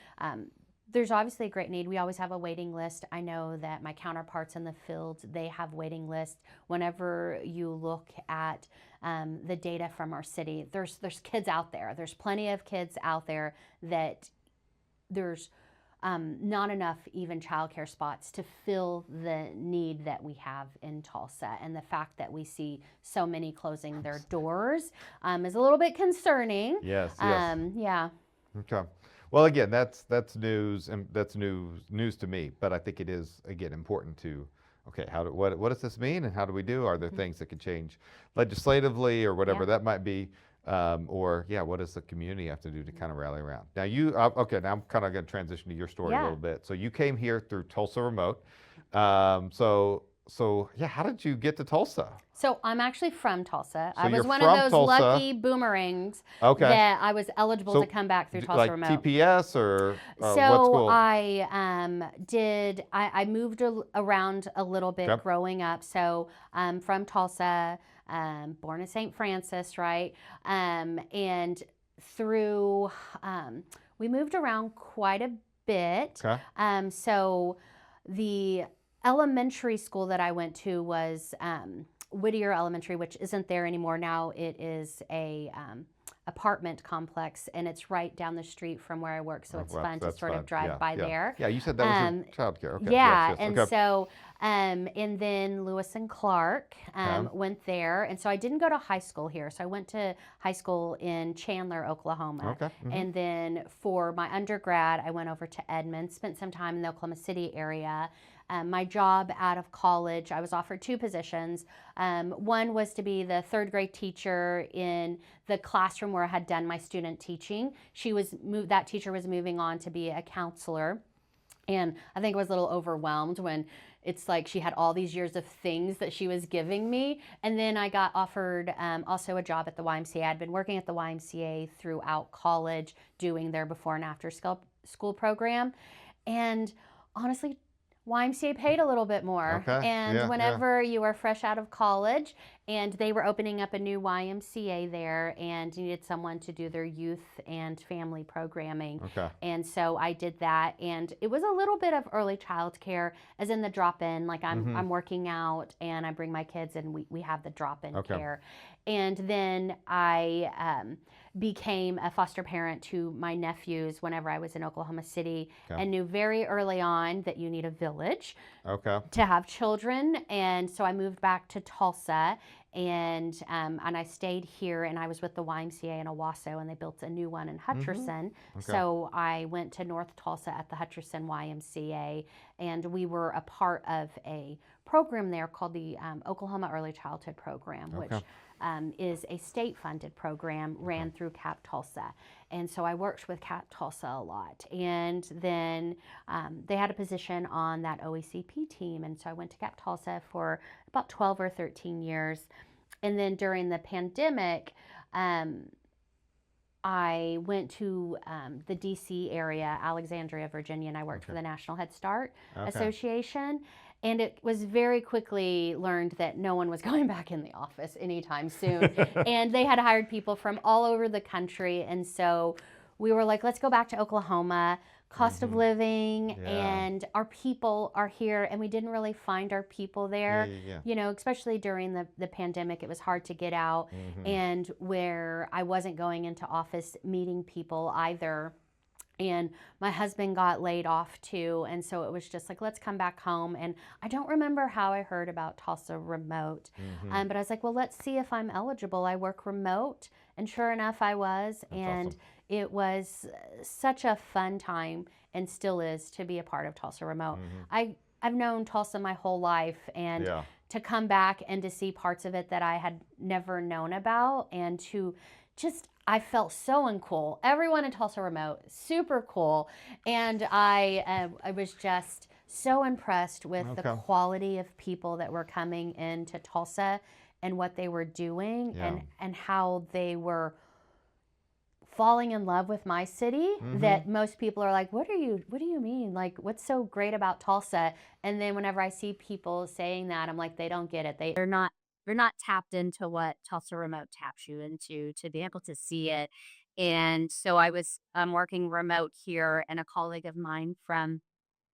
there's obviously a great need. We always have a waiting list. I know that my counterparts in the field, they have waiting lists. Whenever you look at the data from our city, there's kids out there. There's plenty of kids out there that there's not enough even childcare spots to fill the need that we have in Tulsa. And the fact that we see so many closing their doors is a little bit concerning. Yes. Yeah. Okay. Well, again, that's news, and that's news to me. But I think it is, again, important to, okay, what does this mean, and how do we do? Are there things that could change legislatively or whatever that might be, or what does the community have to do to kind of rally around? Now now I'm kind of going to transition to your story a little bit. So you came here through Tulsa Remote. So how did you get to Tulsa? So I'm actually from Tulsa. So I was you're one from of those Tulsa. lucky boomerangs Okay. that I was eligible to come back through Tulsa like Remote. TPS or what So school? I moved around a little bit growing up. So from Tulsa, born in St. Francis, right? And through, we moved around quite a bit. Okay. So the elementary school that I went to was Whittier Elementary, which isn't there anymore. Now it is a apartment complex, and it's right down the street from where I work, so it's fun to sort of drive by there. Yeah, you said that was your childcare. Okay. Yeah, yes, and so and then Lewis and Clark went there, and so I didn't go to high school here. So I went to high school in Chandler, Oklahoma. Okay. And then for my undergrad, I went over to Edmond, spent some time in the Oklahoma City area. My job out of college, I was offered two positions. One was to be the third grade teacher in the classroom where I had done my student teaching. That teacher was moving on to be a counselor. And I think I was a little overwhelmed when it's like she had all these years of things that she was giving me. And then I got offered also a job at the YMCA. I'd been working at the YMCA throughout college, doing their before and after school program. And honestly, YMCA paid a little bit more. Okay. And whenever you are fresh out of college, and they were opening up a new YMCA there and needed someone to do their youth and family programming. Okay. And so I did that, and it was a little bit of early child care, as in the drop-in, like I'm working out and I bring my kids and we have the drop-in care. And then I became a foster parent to my nephews whenever I was in Oklahoma City, and knew very early on that you need a village to have children. And so I moved back to Tulsa, and I stayed here, and I was with the YMCA in Owasso, and they built a new one in Hutcherson. So I went to North Tulsa at the Hutcherson YMCA, and we were a part of a program there called the Oklahoma Early Childhood Program, which is a state-funded program ran through CAP Tulsa. And so I worked with CAP Tulsa a lot. And then they had a position on that OECP team. And so I went to CAP Tulsa for about 12 or 13 years. And then during the pandemic, I went to the DC area, Alexandria, Virginia, and I worked for the National Head Start Association. And it was very quickly learned that no one was going back in the office anytime soon. And they had hired people from all over the country. And so we were like, let's go back to Oklahoma. Cost of living and our people are here, and we didn't really find our people there. You know, especially during the pandemic, it was hard to get out, and where I wasn't going into office meeting people either. And my husband got laid off too, and so it was just like, let's come back home. And I don't remember how I heard about Tulsa Remote, but I was like, well, let's see if I'm eligible. I work remote, and sure enough, I was. That's and awesome. It was such a fun time, and still is, to be a part of Tulsa Remote. I've known Tulsa my whole life, and to come back and to see parts of it that I had never known about, and to just, I felt so uncool. Everyone in Tulsa Remote, super cool. And I was just so impressed with the quality of people that were coming into Tulsa and what they were doing, and how they were falling in love with my city. That most people are like, what do you mean? Like, what's so great about Tulsa? And then whenever I see people saying that, I'm like, they don't get it. They're not tapped into what Tulsa Remote taps you into, to be able to see it. And so I was working remote here, and a colleague of mine from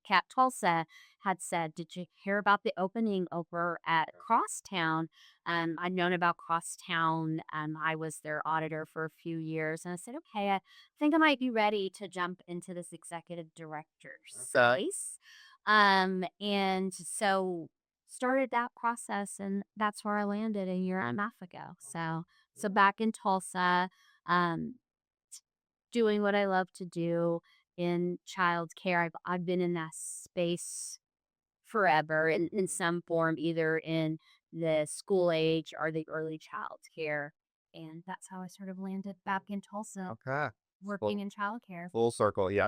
Cat Tulsa had said, "Did you hear about the opening over at CrossTown?" I'd known about CrossTown. I was their auditor for a few years, and I said, "Okay, I think I might be ready to jump into this executive director space." And so started that process, and that's where I landed a year and a half ago. So back in Tulsa, um, doing what I love to do in childcare. I've been in that space forever in some form, either in the school age or the early child care. And that's how I sort of landed back in Tulsa, Okay. working in childcare. Full circle. Yeah.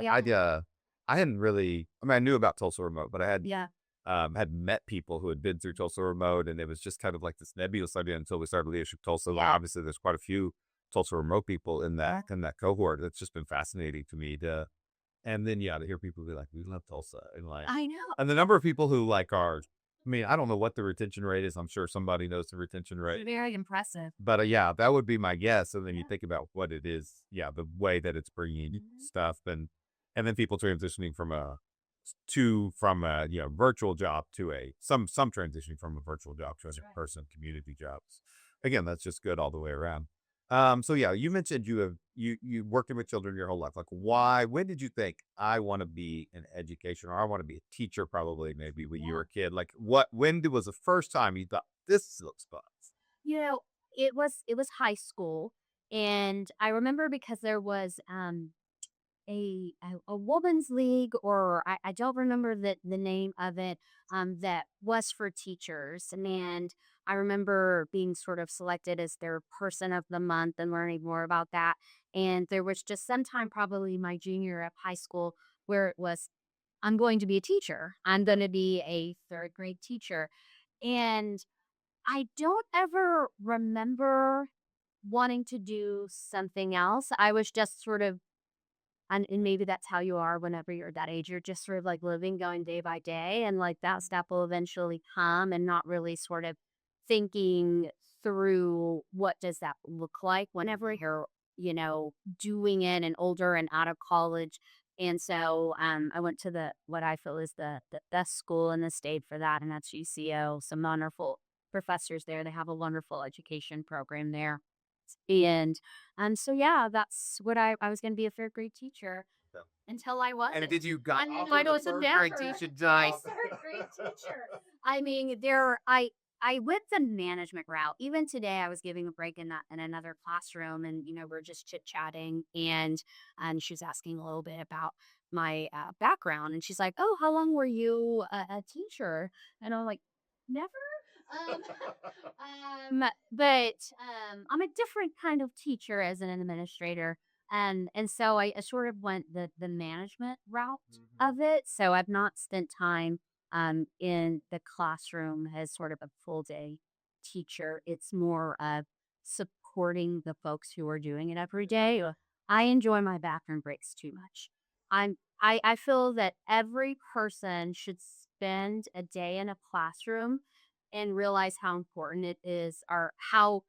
I hadn't really, I mean, I knew about Tulsa Remote, but I Yeah. had met people who had been through Tulsa Remote, and it was just kind of like this nebulous idea until we started Leadership Tulsa. Like, Yeah. obviously, there's quite a few Tulsa Remote people in that cohort. It's just been fascinating to me to, and then to hear people be like, we love Tulsa, and like, I know. and the number of people who like are, I mean, I don't know what the retention rate is. I'm sure somebody knows the retention rate, Very impressive. but that would be my guess. And then you think about what it is, the way that it's bringing stuff, and then people transitioning from a virtual job to some transitioning from a virtual job to an in-person community jobs. Again, that's just good all the way around. So you mentioned you working with children your whole life. Like, when did you think I want to be in education, or I want to be a teacher? Probably maybe when you were a kid. Like, when was the first time you thought this looks fun? You know, it was high school, and I remember because there was a woman's league, or I don't remember the name of it, that was for teachers. And I remember being sort of selected as their person of the month and learning more about that. And there was just sometime, probably my junior year of high school, where it was, I'm going to be a teacher. I'm going to be a third grade teacher. And I don't ever remember wanting to do something else. I was just sort of, and maybe that's how you are whenever you're that age. You're just sort of like living, going day by day, and like that step will eventually come, and not really sort of thinking through what does that look like whenever you're, doing it and older and out of college. And so I went to the what I feel is the best school in the state for that, and that's UCO. Some wonderful professors there. They have a wonderful education program there. And so yeah, that's what I was going to be, a third grade teacher, Yeah. until I wasn't. And did you got And then offered I the was a third grade never teacher dice? third grade teacher. I mean, I went the management route. Even today, I was giving a break in another classroom, and we're just chit chatting, and she was asking a little bit about my background, and she's like, "Oh, how long were you a teacher?" And I'm like, "Never." Um, but I'm a different kind of teacher as an administrator, and so I sort of went the management route of it. So I've not spent time in the classroom as sort of a full day teacher. It's more of supporting the folks who are doing it every day. I enjoy my bathroom breaks too much. I feel that every person should spend a day in a classroom and realize how important it is, or how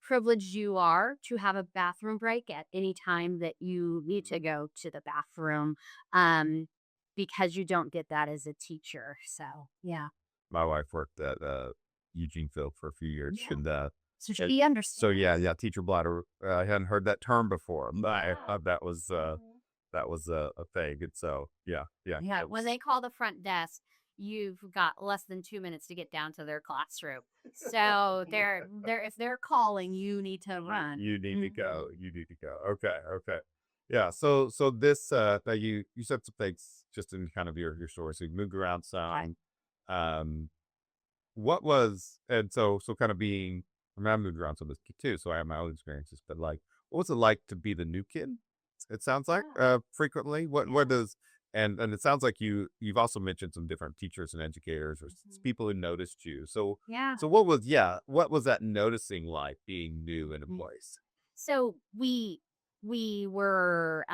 privileged you are to have a bathroom break at any time that you need to go to the bathroom, um, because you don't get that as a teacher. So yeah. My wife worked at Eugene Field for a few years, Yeah. and So it, she so yeah, understands. yeah, teacher bladder. I hadn't heard that term before, but I Yeah. thought Mhm. that was a thing. And so yeah, yeah, Yeah, when it's they call the front desk, you've got less than 2 minutes to get down to their classroom. So they're if they're calling, you need to run. you need to go. Mhm. You need to go. Okay, okay. Yeah. So this that you said some things just in kind of your story. So you moved around some. Um, what was and so kind of being I mean, I moved around some this kid too, so I have my own experiences, but like what was it like to be the new kid? It sounds like Yeah, frequently. What yeah. does and it sounds like you've also mentioned some different teachers and educators or Mhm. people who noticed you. Yeah. So what was what was that noticing like being new in a Mhm. place? So we were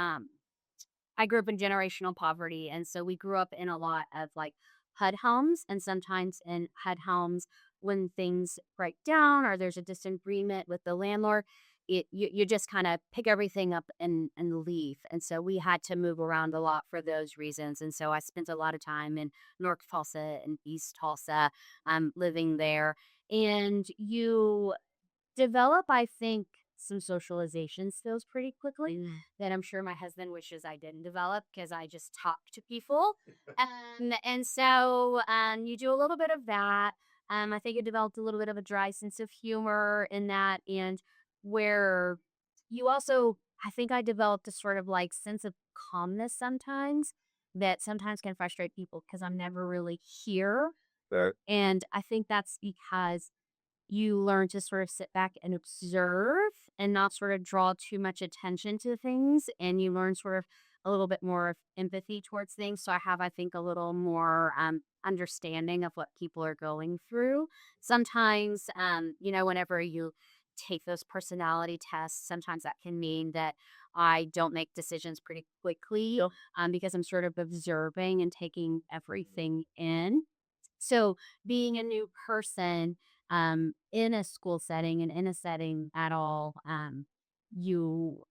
I grew up in generational poverty, and so we grew up in a lot of like HUD homes, and sometimes in HUD homes, when things break down or there's a disagreement with the landlord, you just kind of pick everything up and leave. And so we had to move around a lot for those reasons. And so I spent a lot of time in North Tulsa and East Tulsa, living there. And you develop, I think, some socialization skills pretty quickly that I'm sure my husband wishes I didn't develop because I just talk to people. And so you do a little bit of that. I think it developed a little bit of a dry sense of humor in that, and where you also, I think I developed a sort of like sense of calmness sometimes that sometimes can frustrate people because I'm never really here. That And I think that's because you learn to sort of sit back and observe and not sort of draw too much attention to things. And you learn sort of a little bit more of empathy towards things. So I have, I think, a little more understanding of what people are going through. Sometimes, whenever you take those personality tests, sometimes that can mean that I don't make decisions pretty quickly. Yep. Because I'm sort of observing and taking everything in. So being a new person, in a school setting and in a setting at all, you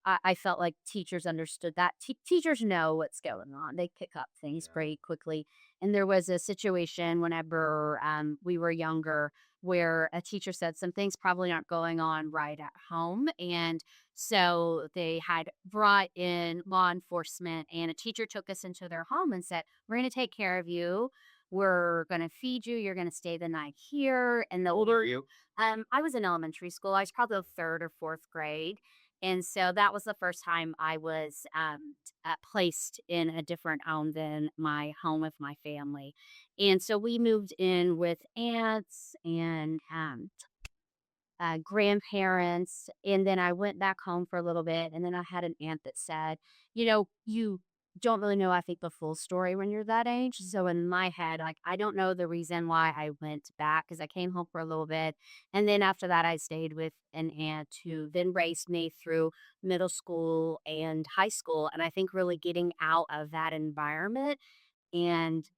I felt like teachers understood that. Teachers know what's going on. They pick up things Yeah. pretty quickly. And there was a situation whenever we were younger where a teacher said some things probably aren't going on right at home. And so they had brought in law enforcement, and a teacher took us into their home and said, "We're going to take care of you. We're going to feed you. You're going to stay the night here." And the older you, I was in elementary school. I was probably third or fourth grade, and so that was the first time I was placed in a different home than my home with my family. And so we moved in with aunts and grandparents. And then I went back home for a little bit. And then I had an aunt that said, you don't really know, I think, the full story when you're that age. So in my head, like, I don't know the reason why I went back because I came home for a little bit. And then after that, I stayed with an aunt who then raised me through middle school and high school. And I think really getting out of that environment and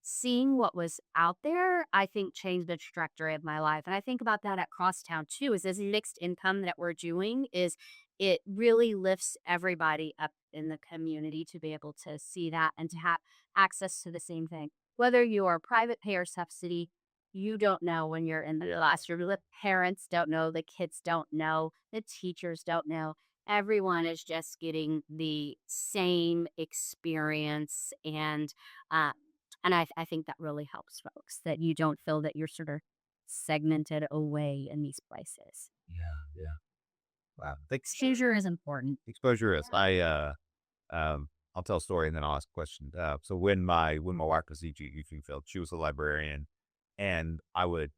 seeing what was out there, I think changed the trajectory of my life. And I think about that at Crosstown too, is this mixed income that we're doing is it really lifts everybody up in the community to be able to see that and to have access to the same thing. Whether you are private pay or subsidy, you don't know when you're in the classroom. The parents don't know, the kids don't know, the teachers don't know. Everyone is just getting the same experience, and I think that really helps folks that you don't feel that you're sort of segmented away in these places. Yeah, yeah. Wow. Thanks. Exposure is important. Exposure is. Yeah. I'll tell a story and then I'll ask a question. So when my wife was Eugene Field, she was a librarian, and I would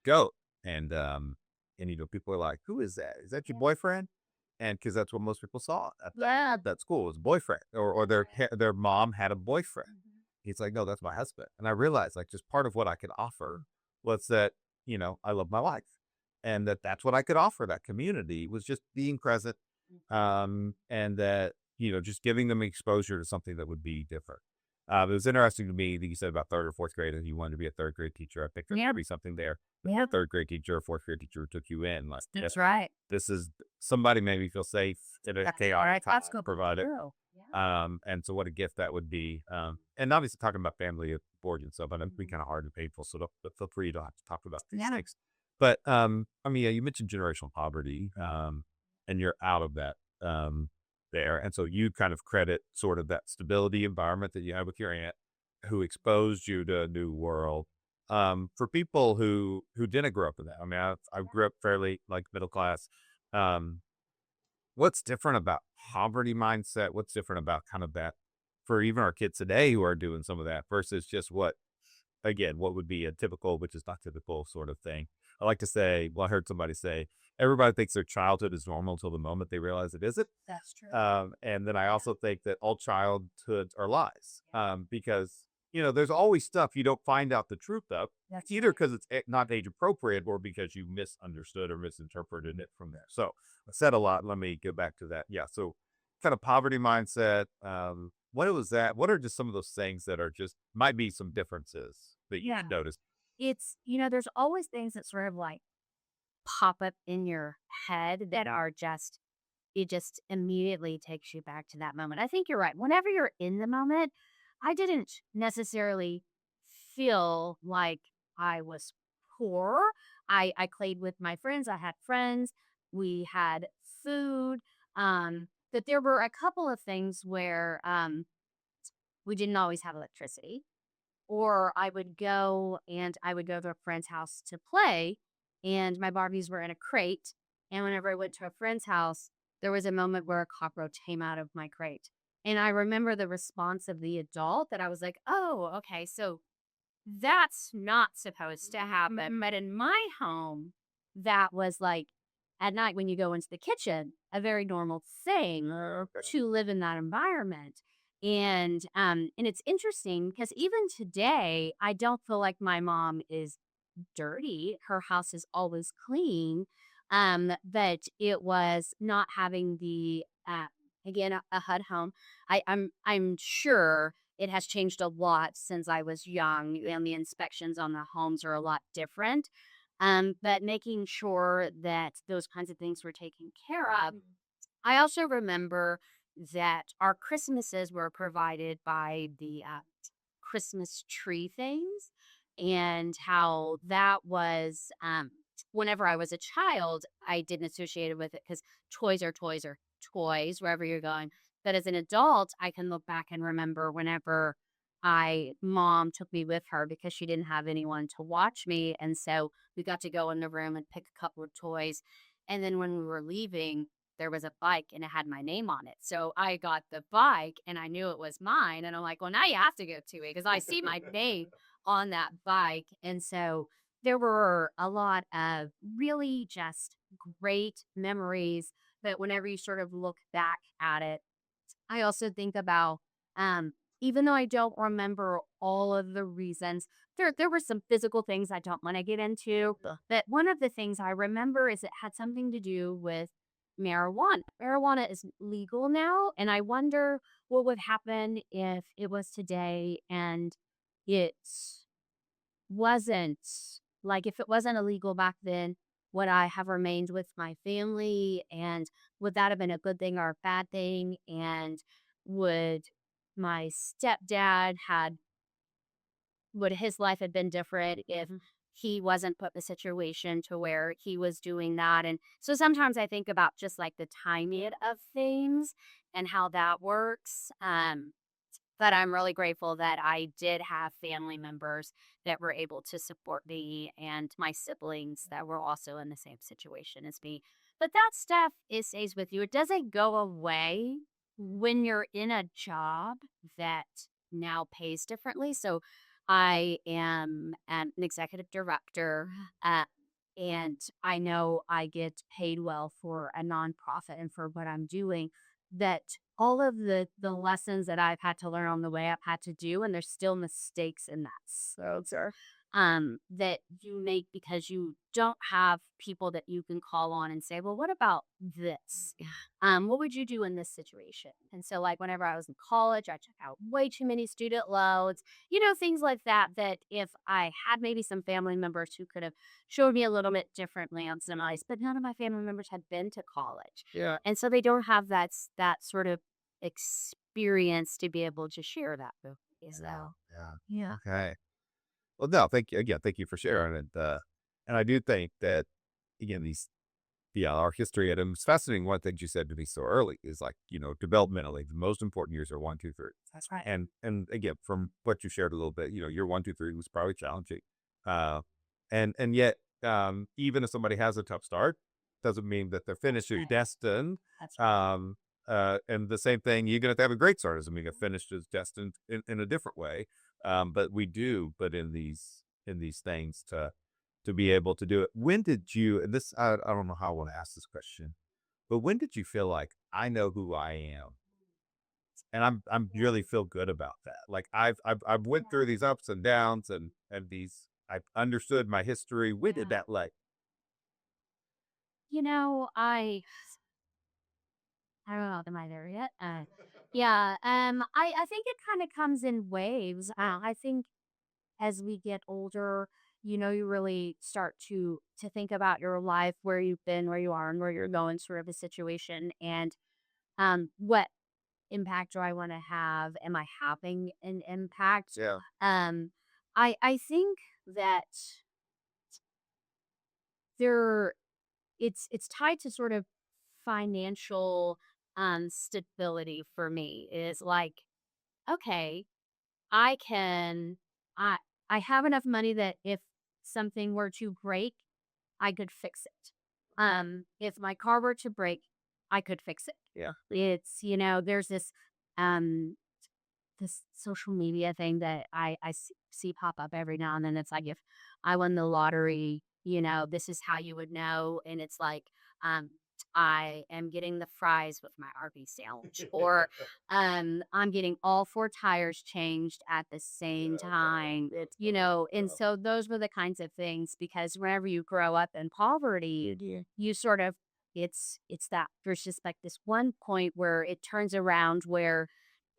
go and people are like, "Who is that? Is that your Yeah. boyfriend?" And because that's what most people saw at Yeah. that school was boyfriend, or their mom had a boyfriend. Mhm. He's like, "No, that's my husband." And I realized like just part of what I could offer was that I love my wife, and that's what I could offer that community was just being present and that, just giving them exposure to something that would be different. It was interesting to me that you said about third or fourth grade and you wanted to be a third grade teacher. I think there Yep. could be something there. Yep. Third grade teacher or fourth grade teacher took you in. Like, That's right. this is somebody made me feel safe in a That's chaotic right. time That's good. provided. True. And so what a gift that would be. And obviously talking about family of origin and stuff, I know it can be kind of hard and painful. So but feel free to have to talk about these Yeah. things. But I mean, yeah, you mentioned generational poverty, and you're out of that there. And so you kind of credit sort of that stability environment that you have with your aunt who exposed you to a new world. For people who didn't grow up in that, I mean, I grew up fairly like middle class. Um, what's different about poverty mindset? What's different about kind of that for even our kids today who are doing some of that versus just what would be a typical, which is not typical sort of thing. I like to say, well, I heard somebody say, everybody thinks their childhood is normal until the moment they realize it isn't. That's true. And then I also think that all childhoods are lies, because there's always stuff you don't find out the truth of, That's either because it's not age appropriate or because you misunderstood or misinterpreted it from there. So I said a lot. Let me go back to that. Yeah. So kind of poverty mindset. What was that? What are just some of those things that are just might be some differences that you Yeah. noticed? It's, there's always things that sort of like pop up in your head that are just, it just immediately takes you back to that moment. I think you're right. Whenever you're in the moment, I didn't necessarily feel like I was poor. I played with my friends. I had friends. We had food. That there were a couple of things where we didn't always have electricity, or I would go to a friend's house to play, and my Barbies were in a crate. And whenever I went to a friend's house, there was a moment where a cockroach came out of my crate. And I remember the response of the adult that I was like, oh, okay, so that's not supposed to happen. But in my home, that was like at night when you go into the kitchen, a very normal thing to live in that environment. And it's interesting because even today, I don't feel like my mom is dirty. Her house is always clean. But it was not having the again a HUD home. I'm sure it has changed a lot since I was young, and the inspections on the homes are a lot different. But making sure that those kinds of things were taken care of. I also remember that our Christmases were provided by the Christmas tree things, and how that was whenever I was a child, I didn't associate it with it because toys are toys wherever you're going. But as an adult, I can look back and remember whenever I mom took me with her because she didn't have anyone to watch me. And so we got to go in the room and pick a couple of toys. And then when we were leaving, there was a bike and it had my name on it. So I got the bike and I knew it was mine. And I'm like, well, now you have to go to it because I see my name on that bike. And so there were a lot of really just great memories. But whenever you sort of look back at it, I also think about, even though I don't remember all of the reasons, there were some physical things I don't want to get into. But one of the things I remember is it had something to do with marijuana. Marijuana is legal now, and I wonder what would happen if it was today and it wasn't, like, if it wasn't illegal back then, would I have remained with my family? And would that have been a good thing or a bad thing? And would my stepdad had would his life have been different if he wasn't put in a situation to where he was doing that? And so sometimes I think about just like the timing of things and how that works. But I'm really grateful that I did have family members that were able to support me and my siblings that were also in the same situation as me. But that stuff, it stays with you. It doesn't go away when you're in a job that now pays differently. So I am an executive director, and I know I get paid well for a nonprofit and for what I'm doing. That all of the lessons that I've had to learn on the way, I've had to do, and there's still mistakes in that. So, sir, that you make because you don't have people that you can call on and say, well, what about this? What would you do in this situation? And so, like, whenever I was in college, I took out way too many student loans, things like that, that if I had maybe some family members who could have showed me a little bit differently on some ice, but none of my family members had been to college. Yeah. And so they don't have that sort of experience to be able to share that with me. Yeah. So, Yeah. yeah. Okay. Well, no, thank you again. Thank you for sharing it. And I do think that again, our history, and it's fascinating. One thing you said to me so early is like, developmentally, the most important years are 1, 2, 3. That's right. And again, from what you shared a little bit, year 1, 2, 3 was probably challenging. And yet, even if somebody has a tough start, doesn't mean that they're finished or right. destined. That's right. And the same thing, you're gonna have to have a great start doesn't mean you're finished is destined in a different way. But we do, but in these things to be able to do it. When did you? And this I don't know how I want to ask this question, but when did you feel like I know who I am, and I'm really feel good about that? Like I've went through these ups and downs and these I've understood my history. When did Yeah. that like? I don't know. Am I there yet? Yeah. I think it kind of comes in waves. I think as we get older, you really start to think about your life, where you've been, where you are, and where you're going, sort of a situation, and what impact do I want to have? Am I having an impact? Yeah, Um, I think that there it's tied to sort of financial stability for me. Is like, okay, I can I I have enough money that if something were to break, I could fix it. If my car were to break, I could fix it. yeah, It's, there's this social media thing that I see pop up every now and then. It's like, if I won the lottery, this is how you would know. And it's like, um, I am getting the fries with my Arby's sandwich, or I'm getting all four tires changed at the same time. And so those were the kinds of things, because whenever you grow up in poverty, you sort of, it's that there's just like this one point where it turns around, where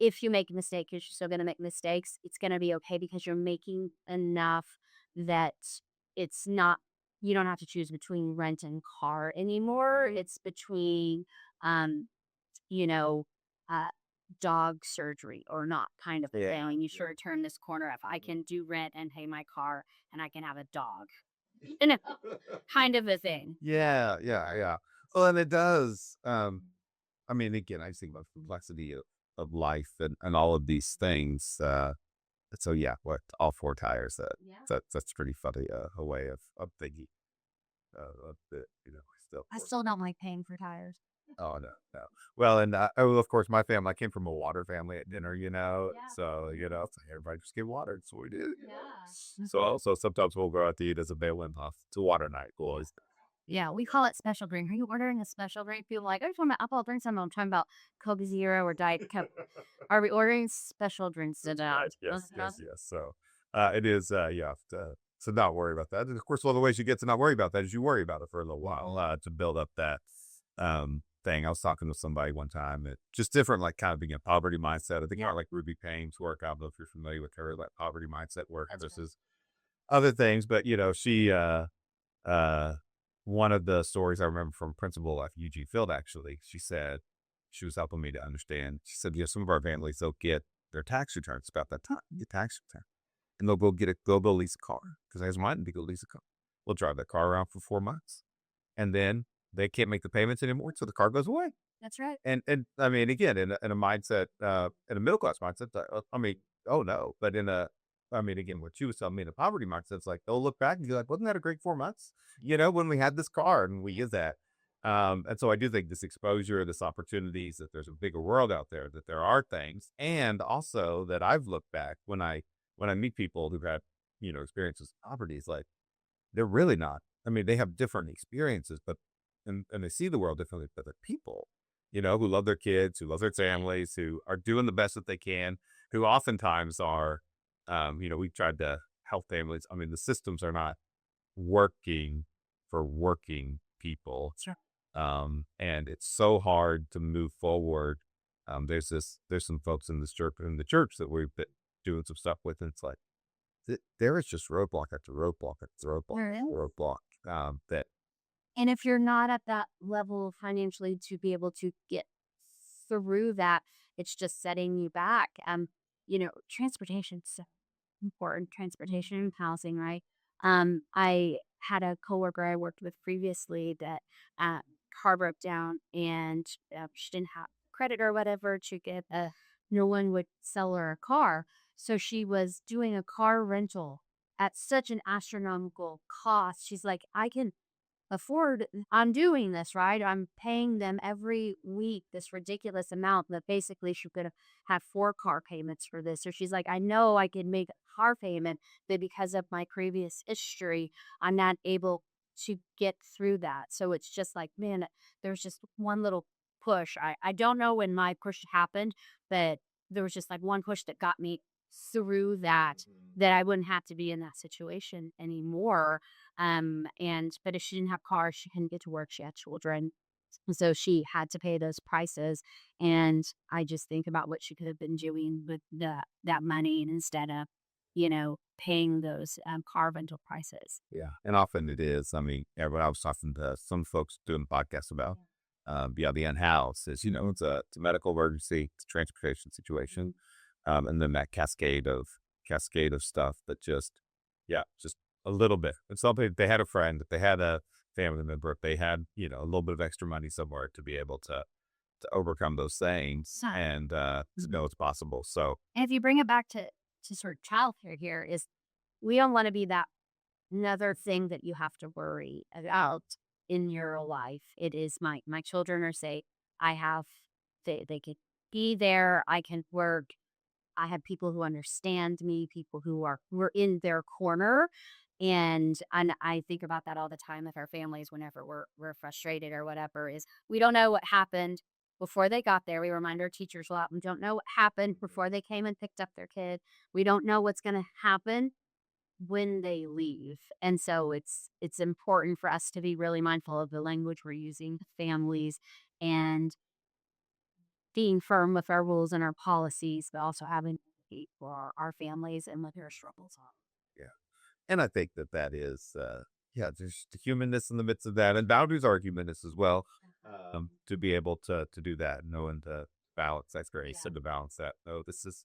if you make a mistake, 'cause you're still gonna make mistakes, it's gonna be okay, because you're making enough that it's not you don't have to choose between rent and car anymore. It's between, um, you know, uh, dog surgery or not, kind of a yeah, thing. And you sort of turn this corner of, I can do rent and pay my car, and I can have a dog. And kind of a thing. yeah, yeah, yeah. Well, and it does. I mean, again, I just think about the complexity of life and all of these things. So yeah, what all four tires. Yeah. That's pretty funny. A way of thinking. Of the still. I still don't like paying for tires. Oh no, no. Well, and of course, my family. I came from a water family at dinner. Yeah. So it's like everybody just get water. That's what we did. Yeah. So also sometimes we'll go out to eat as a bail-in off to water night, boys. Yeah, we call it special drink. Are you ordering a special drink? People are like, I just want my alcohol drink something. I'm talking about Coke Zero or Diet Coke. Are we ordering special drinks today? Right. Yes. So it is. So not worry about that. And of course, one of the ways you get to not worry about that is you worry about it for a little while to build up that thing. I was talking to somebody one time that just different, like kind of being a poverty mindset. I think like Ruby Payne's work. I don't know if you're familiar with her, like poverty mindset work versus other things, but she uh one of the stories I remember from Principal at UG Field, actually, she said she was helping me to understand. She said, some of our families, they'll get their tax returns about that time, get tax return, and they'll go lease a car because they have money to go lease a car. We'll drive that car around for 4 months, and then they can't make the payments anymore, so the car goes away. That's right. And I mean, again, in a mindset, in a middle class mindset, I mean, oh no, but I mean, again, what she was telling me in a poverty mindset, it's like they'll look back and be like, wasn't that a great 4 months? When we had this car and we use that. And so I do think this exposure, this opportunities, that there's a bigger world out there, that there are things, and also that I've looked back when I meet people who've had experiences with poverty, it's like they're really not. I mean, they have different experiences, but and they see the world differently, but they're people, who love their kids, who love their families, who are doing the best that they can, who oftentimes are, we've tried to help families. I mean, the systems are not working for working people. Sure. And it's so hard to move forward. There's some folks in the church that we've been doing some stuff with, and it's like, there is just roadblock after roadblock after roadblock There is. after roadblock, that And if you're not at that level financially to be able to get through that, it's just setting you back. Transportation's so important. Transportation and housing, right? I had a coworker I worked with previously that car broke down and she didn't have credit or whatever to get no one would sell her a car. So she was doing a car rental at such an astronomical cost. She's like, I can afford I'm doing this, right? I'm paying them every week this ridiculous amount that basically she could have 4 car payments for this. So she's like, I know I can make a car payment, but because of my previous history, I'm not able to get through that. So it's just like, man, there's just one little push. I don't know when my push happened, but there was just like one push that got me through that I wouldn't have to be in that situation anymore. But if she didn't have cars, she couldn't get to work. She had children. So she had to pay those prices. And I just think about what she could have been doing with that money and instead of, paying those car rental prices. Yeah, and often it is. I mean, when I was talking to some folks doing podcasts about the unhoused, is it's a medical emergency, it's a transportation situation, and then that cascade of stuff that just a little bit. And something they had a friend, if they had a family member, if they had a little bit of extra money somewhere to be able to overcome those things, So, and to know it's possible. So and if you bring it back to sort of childcare here, is we don't want to be that another thing that you have to worry about in your life. It is my children are safe. I have they could be there. I can work. I have people who understand me, people who are in their corner. And I think about that all the time with our families whenever we're frustrated or whatever, is we don't know what happened before they got there. We remind our teachers a lot. We don't know what happened before they came and picked up their kid. We don't know what's gonna happen when they leave. And so it's important for us to be really mindful of the language we're using with families and being firm with our rules and our policies, but also having empathy for our families and what their struggles are. yeah. And I think that is, there's the humanness in the midst of that, and boundaries are humanness as well. To be able to do that, knowing to balance that's grace Yeah. and to balance that. Oh, this is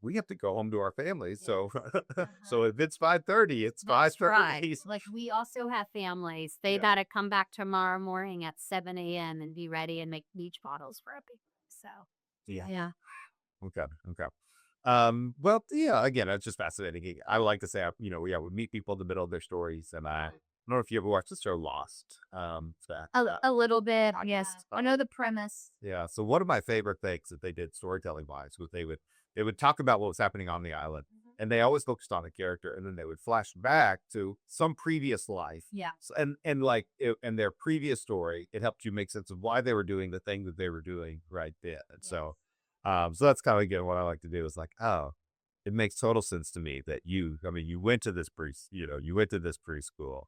we have to go home to our families. Yeah. So Uh-huh. so if it's 5:30, it's That's 5:30. right. Like we also have families. They Yeah. gotta come back tomorrow morning at 7 a.m. and be ready and make beach bottles for everybody. So Yeah. yeah. Okay. Okay. Well, yeah, again, it's just fascinating. I like to say, we meet people in the middle of their stories, and I don't know if you ever watched the show Lost. A little bit, yes. I know the premise. Yeah. So one of my favorite things that they did storytelling wise was they would talk about what was happening on the island, and they always focused on a character, and then they would flash back to some previous life. Yeah. And like in their previous story, it helped you make sense of why they were doing the thing that they were doing right then. And so that's kind of again what I like to do is like, oh, it makes total sense to me that you went to this you went to this preschool,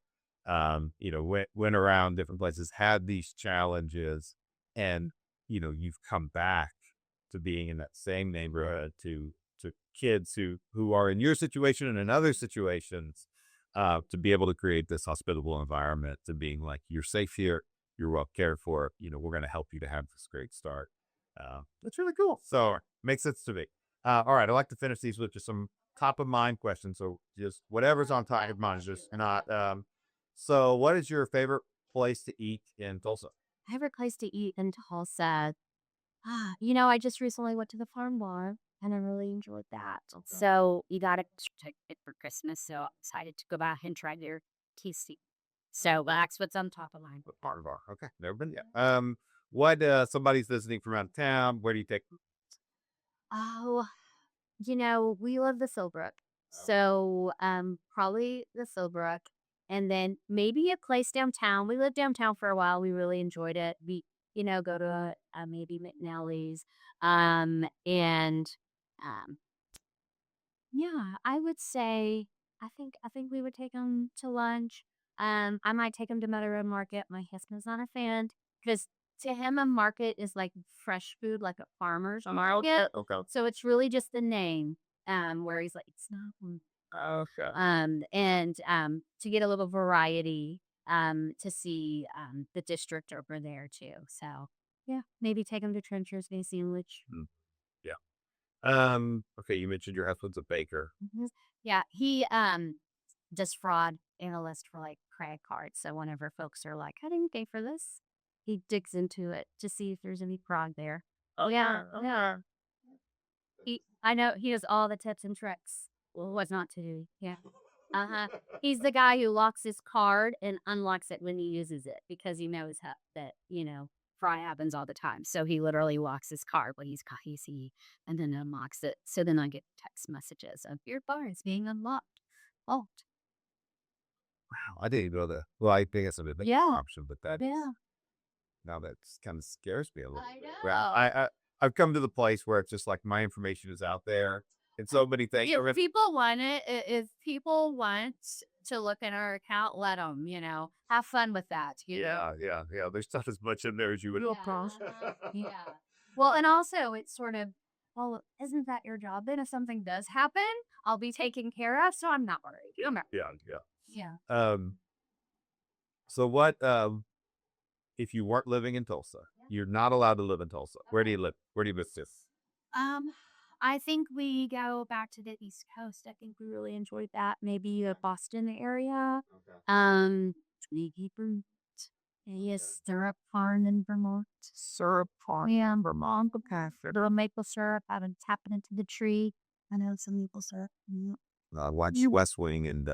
went around different places, had these challenges, and you've come back to being in that same neighborhood to kids who are in your situation and in other situations, to be able to create this hospitable environment, to being like, you're safe here, you're well cared for, we're going to help you to have this great start. That's really cool. So makes sense to me. All right, I like to finish these with just some top of mind questions. So just whatever's on top of mind, just not. So what is your favorite place to eat in Tulsa? Favorite place to eat in Tulsa. I just recently went to the farm bar and I really enjoyed that. So you got a ticket for Christmas. So I decided to go back and try their tasty. So that's what's on top of mine. Part of our okay, never been yet. What somebody's visiting from out of town? Where do you take? Oh, we love the Silbrook. So probably the Silbrook. And then maybe a place downtown. We lived downtown for a while. We really enjoyed it. We, go to maybe McNally's. And um Yeah, I would say I think we would take them to lunch. I might take them to Meadow Road Market. My husband's not a fan because to him a market is like fresh food, like a farmer's market. Okay. So it's really just the name. Where he's like, it's not. Okay. And to get a little variety. To see the district over there too. So yeah, maybe take them to Trencher's, get a sandwich. Yeah. Okay, you mentioned your husband's a baker. Mhm. Yeah, he does fraud analyst for like credit cards. So whenever folks are like, "I didn't pay for this," he digs into it to see if there's any fraud there. Oh yeah, yeah. I know he has all the tips and tricks. Well, what's not to do? Yeah. He's the guy who locks his card and unlocks it when he uses it because he knows that fraud happens all the time. So he literally locks his card when he and then unlocks it. So then I get text messages of your bar is being unlocked. Oh, Wow, I didn't know that. Well, I think it's a bit yeah, option, but that yeah. now that kind of scares me a little I bit. Well, know. I've come to the place where it's just like my information is out there and so many things. If people want it, if people want to look at our account, let them. Have fun with that. Yeah. There's not as much in there as you would. Yeah. Well, and also it's sort of, well, isn't that your job then? If something does happen, I'll be taken care of, so I'm not worried. Yeah. Yeah. So what? If you weren't living in Tulsa, you're not allowed to live in Tulsa. Where do you live? Where do you live? Um, I think we go back to the East Coast. I think we really enjoyed that. Maybe a Boston area. Twiggy fruit. Yes, syrup farm in Vermont. Syrup farm. Yeah, in Vermont. Okay. Little maple syrup. I've been tapping into the tree. I know some maple syrup. Watch West Wing and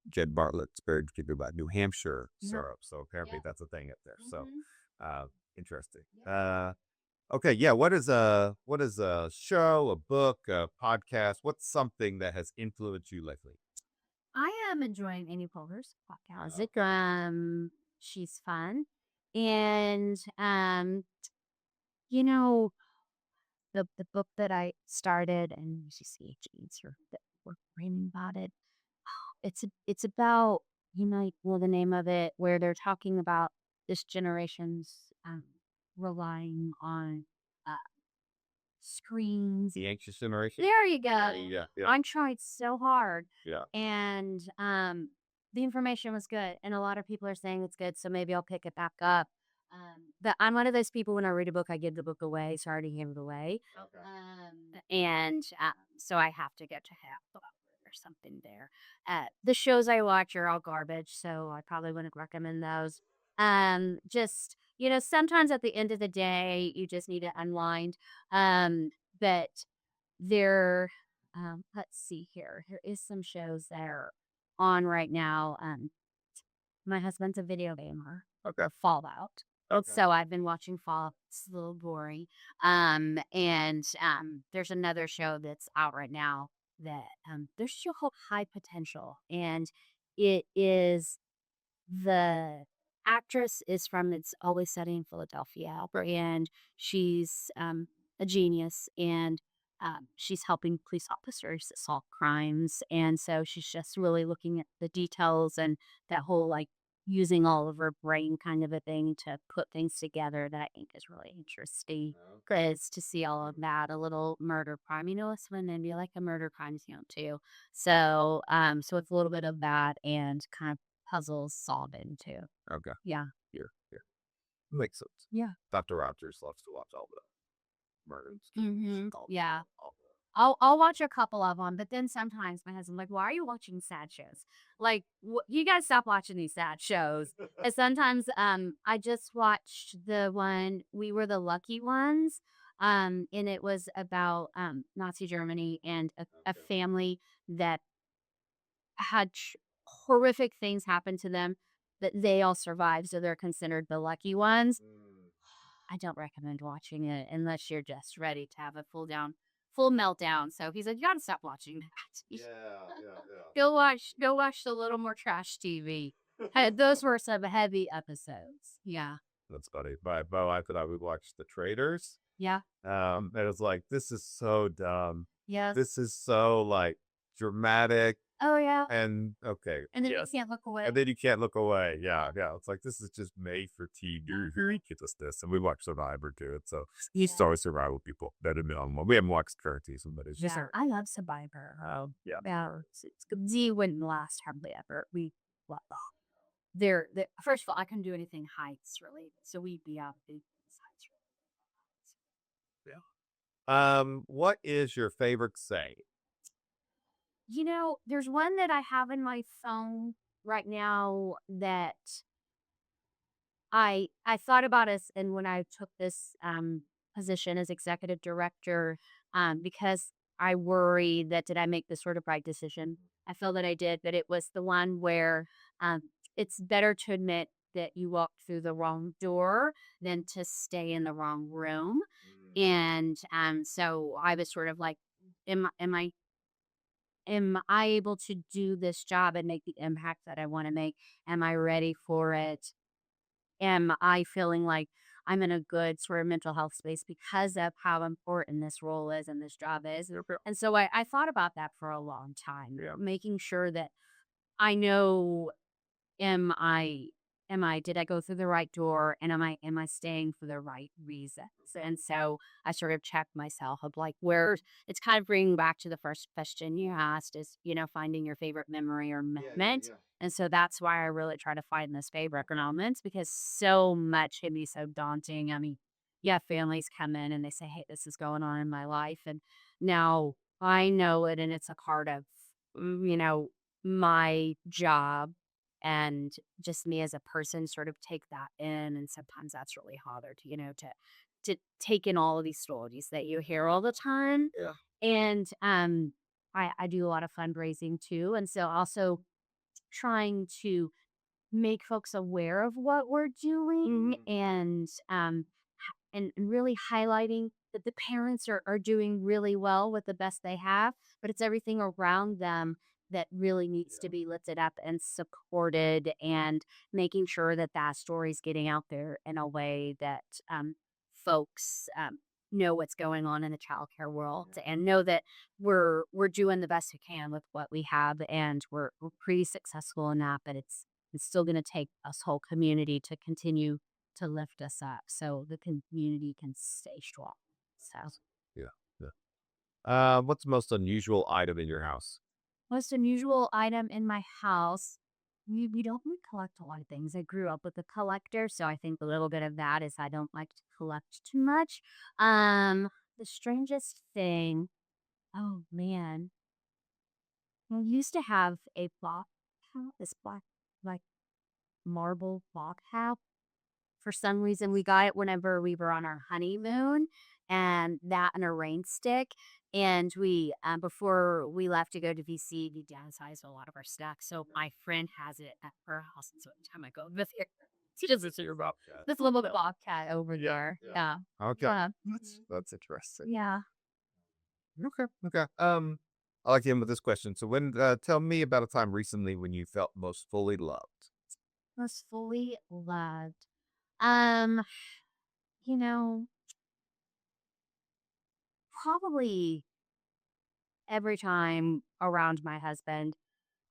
Jed Bartlett's very particular about New Hampshire syrup. So apparently that's a thing up there. So interesting. Okay, yeah. What is a show, a book, a podcast? What's something that has influenced you lately? I am enjoying Amy Poehler's podcast. She's fun. And you know, the book that I started and CCHEs or that we're reading about it. It's about the name of it where they're talking about this generation's relying on uh screens. The Anxious Generation. There you go. Yeah. I tried so hard. Yeah. And the information was good. And a lot of people are saying it's good. So maybe I'll pick it back up. But I'm one of those people when I read a book, I give the book away. So I already gave it away. Okay. And so I have to get to half the hour or something there. The shows I watch are all garbage. So I probably wouldn't recommend those. Just, sometimes at the end of the day, you just need to unwind. But there, let's see here. There is some shows that are on right now. My husband's a video gamer. Okay. Fallout. Okay. So I've been watching Fallout. It's a little boring. And there's another show that's out right now that there's still high potential, and it is the actress is from It's Always Sunny in Philadelphia, and she's a genius, and she's helping police officers solve crimes. And so she's just really looking at the details and that whole like using all of her brain kind of a thing to put things together that I think is really interesting. Because to see all of that, a little murder crime, it's when they be like a murder crime scene too. So, so it's a little bit of that and kind of puzzles solving too. Okay. Yeah. Here. Makes sense. Yeah. Dr. Rogers loves to watch all the murders. Yeah. I'll watch a couple of them, but then sometimes my husband's like, "Why are you watching sad shows? Like, you guys stop watching these sad shows." And sometimes, I just watched the one We Were the Lucky Ones, and it was about Nazi Germany and a family that had horrific things happen to them, but they all survived, so they're considered the lucky ones. I don't recommend watching it unless you're just ready to have a full meltdown. So he's like, you gotta stop watching that. Yeah. Go watch the little more trash TV. Those were some heavy episodes. Yeah. That's funny. My wife and I would watch The Traders. Yeah. And it was like, this is so dumb. Yes. This is so like dramatic Oh yeah. and okay. And then Yes. you can't look away. And then you can't look away. Yeah, yeah. It's like this is just made for TV. Get this, and we watch Survivor too. And so it's always survival people that have been on one. We haven't watched current season, but it's just Yeah, I love Survivor. yeah. Yeah, it's good. Z wouldn't last hardly ever. Well, they're first of all, I couldn't do anything heights related, so we'd be out big heights. What is your favorite saying? There's one that I have in my phone right now that I thought about us, and when I took this position as executive director, because I worry that did I make the sort of right decision? I feel that I did, but it was the one where um, it's better to admit that you walked through the wrong door than to stay in the wrong room. And so I was sort of like, am I able to do this job and make the impact that I want to make? Am I ready for it? Am I feeling like I'm in a good sort of mental health space because of how important this role is and this job is? And so I thought about that for a long time, making sure that I know, am I did I go through the right door, and am I staying for the right reasons? And so I sort of checked myself of like where it's kind of bringing back to the first question you asked is, finding your favorite memory or moment. And so that's why I really try to find those favorite moments, because so much can be so daunting. I mean, yeah, families come in and they say, "Hey, this is going on in my life." And now I know it, and it's a part of, my job, and just me as a person sort of take that in. And sometimes that's really hard, to take in all of these stories that you hear all the time. Yeah. And I do a lot of fundraising too, and so also trying to make folks aware of what we're doing, and really highlighting that the parents are doing really well with the best they have, but it's everything around them that really needs to be lifted up and supported, and making sure that that story is getting out there in a way that folks know what's going on in the childcare world, and know that we're doing the best we can with what we have, and we're pretty successful in that, but it's still going to take us whole community to continue to lift us up so the community can stay strong. So, Yeah. Yeah. What's the most unusual item in your house? most unusual item in my house. We don't really collect a lot of things. I grew up with a collector, so I think a little bit of that is I don't like to collect too much. The strangest thing, oh man, we used to have a block house, this black, like, marble block house. For some reason, we got it whenever we were on our honeymoon, and that and a rain stick. And we, before we left to go to VC, we downsized a lot of our stuff. So my friend has it at her house. And so every time I go visit, she just this little bobcat over there. Yeah. Okay. Uh, That's interesting. yeah. Okay. Okay. I like to end with this question. So tell me about a time recently when you felt most fully loved. Most fully loved. Um, you know, probably every time around my husband.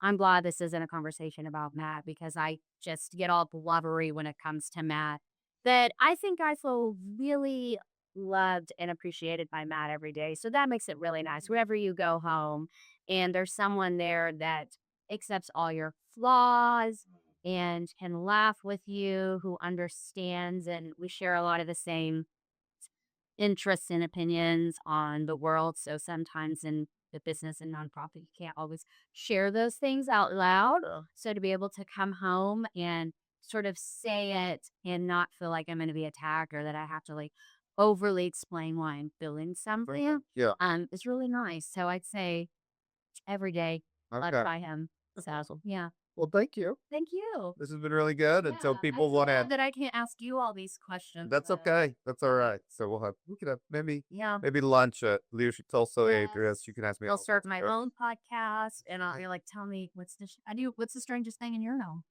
I'm glad this isn't a conversation about Matt, because I just get all blubbery when it comes to Matt. But I think I feel really loved and appreciated by Matt every day. So that makes it really nice. Wherever you go home and there's someone there that accepts all your flaws and can laugh with you, who understands, and we share a lot of the same interests and opinions on the world. So sometimes in the business and nonprofit, you can't always share those things out loud. So to be able to come home and sort of say it and not feel like I'm going to be attacked, or that I have to like overly explain why I'm feeling something, Yeah. is really nice. So I'd say every day, loved Okay. by him. So yeah. Well, thank you. Thank you. This has been really good. And so Yeah, people I'm want so to glad that I can't ask you all these questions. That's but- okay. That's all right. So we could have Yeah. maybe lunch at Leadership Tulsa Yes. address. You can ask me. I'll all start sorts my of own podcast, and I'll be like, tell me what's the strangest thing in your home?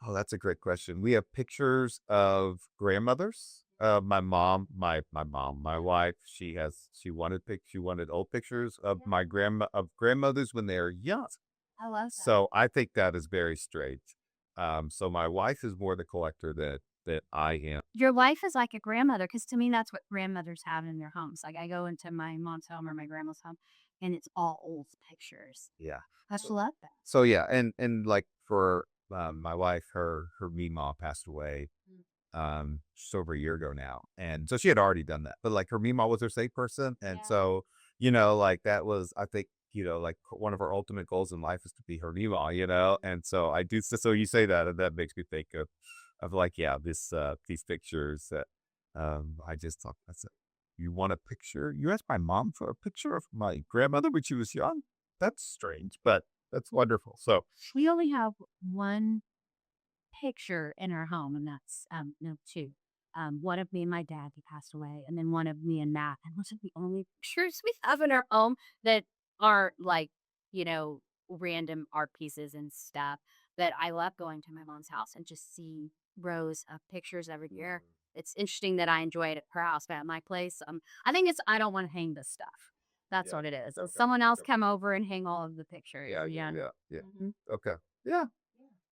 Oh, that's a great question. We have pictures of grandmothers My wife, she wanted old pictures of my grandmothers when they were young. I love that. So I think that is very strange. So my wife is more the collector that I am. Your wife is like a grandmother, because to me, that's what grandmothers have in their homes. Like I go into my mom's home or my grandma's home, and it's all old pictures. Yeah. I So, love that. so yeah, and like for my wife, her Meemaw passed away just over a year ago now, and so she had already done that. But like her Meemaw was her safe person, and Yeah. so like that was, I think, like one of her ultimate goals in life is to be her Meemaw, and so I do. So you say that, and that makes me think of like, yeah, these pictures that I just thought, I said, you want a picture? You asked my mom for a picture of my grandmother when she was young? That's strange, but that's wonderful. So We only have one picture in our home, and that's no, two. One of me and my dad, he passed away, and then one of me and Matt. And those are the only pictures we have in our home that aren't like, random art pieces and stuff. That I love going to my mom's house and just see rows of pictures every year. It's interesting that I enjoy it at her house, but at my place, I think it's I don't want to hang this stuff. That's yeah, what it is. okay, Someone else okay. come over and hang all of the pictures. Yeah, Yeah. yeah. Mhm. Okay. Yeah.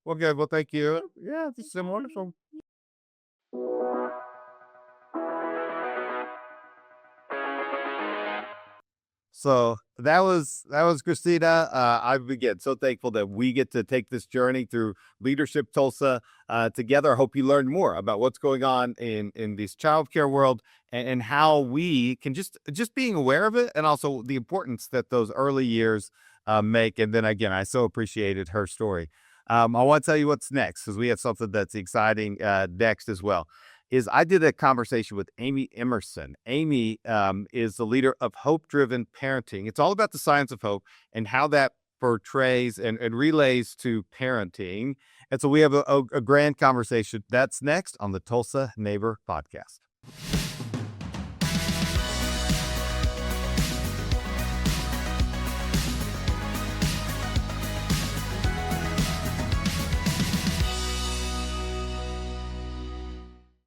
Well, good. Well, thank you. Yeah, this has been wonderful. So that was Christina. I'm again so thankful that we get to take this journey through Leadership Tulsa together. I hope you learn more about what's going on in this childcare world, and how we can just being aware of it, and also the importance that those early years make. And then again, I so appreciated her story. I want to tell you what's next, because we have something that's exciting next as well. Is I did a conversation with Amy Emerson. Amy is the leader of Hope Driven Parenting. It's all about the science of hope and how that portrays and relays to parenting. And so we have a grand conversation. That's next on the Tulsa Neighbor Podcast.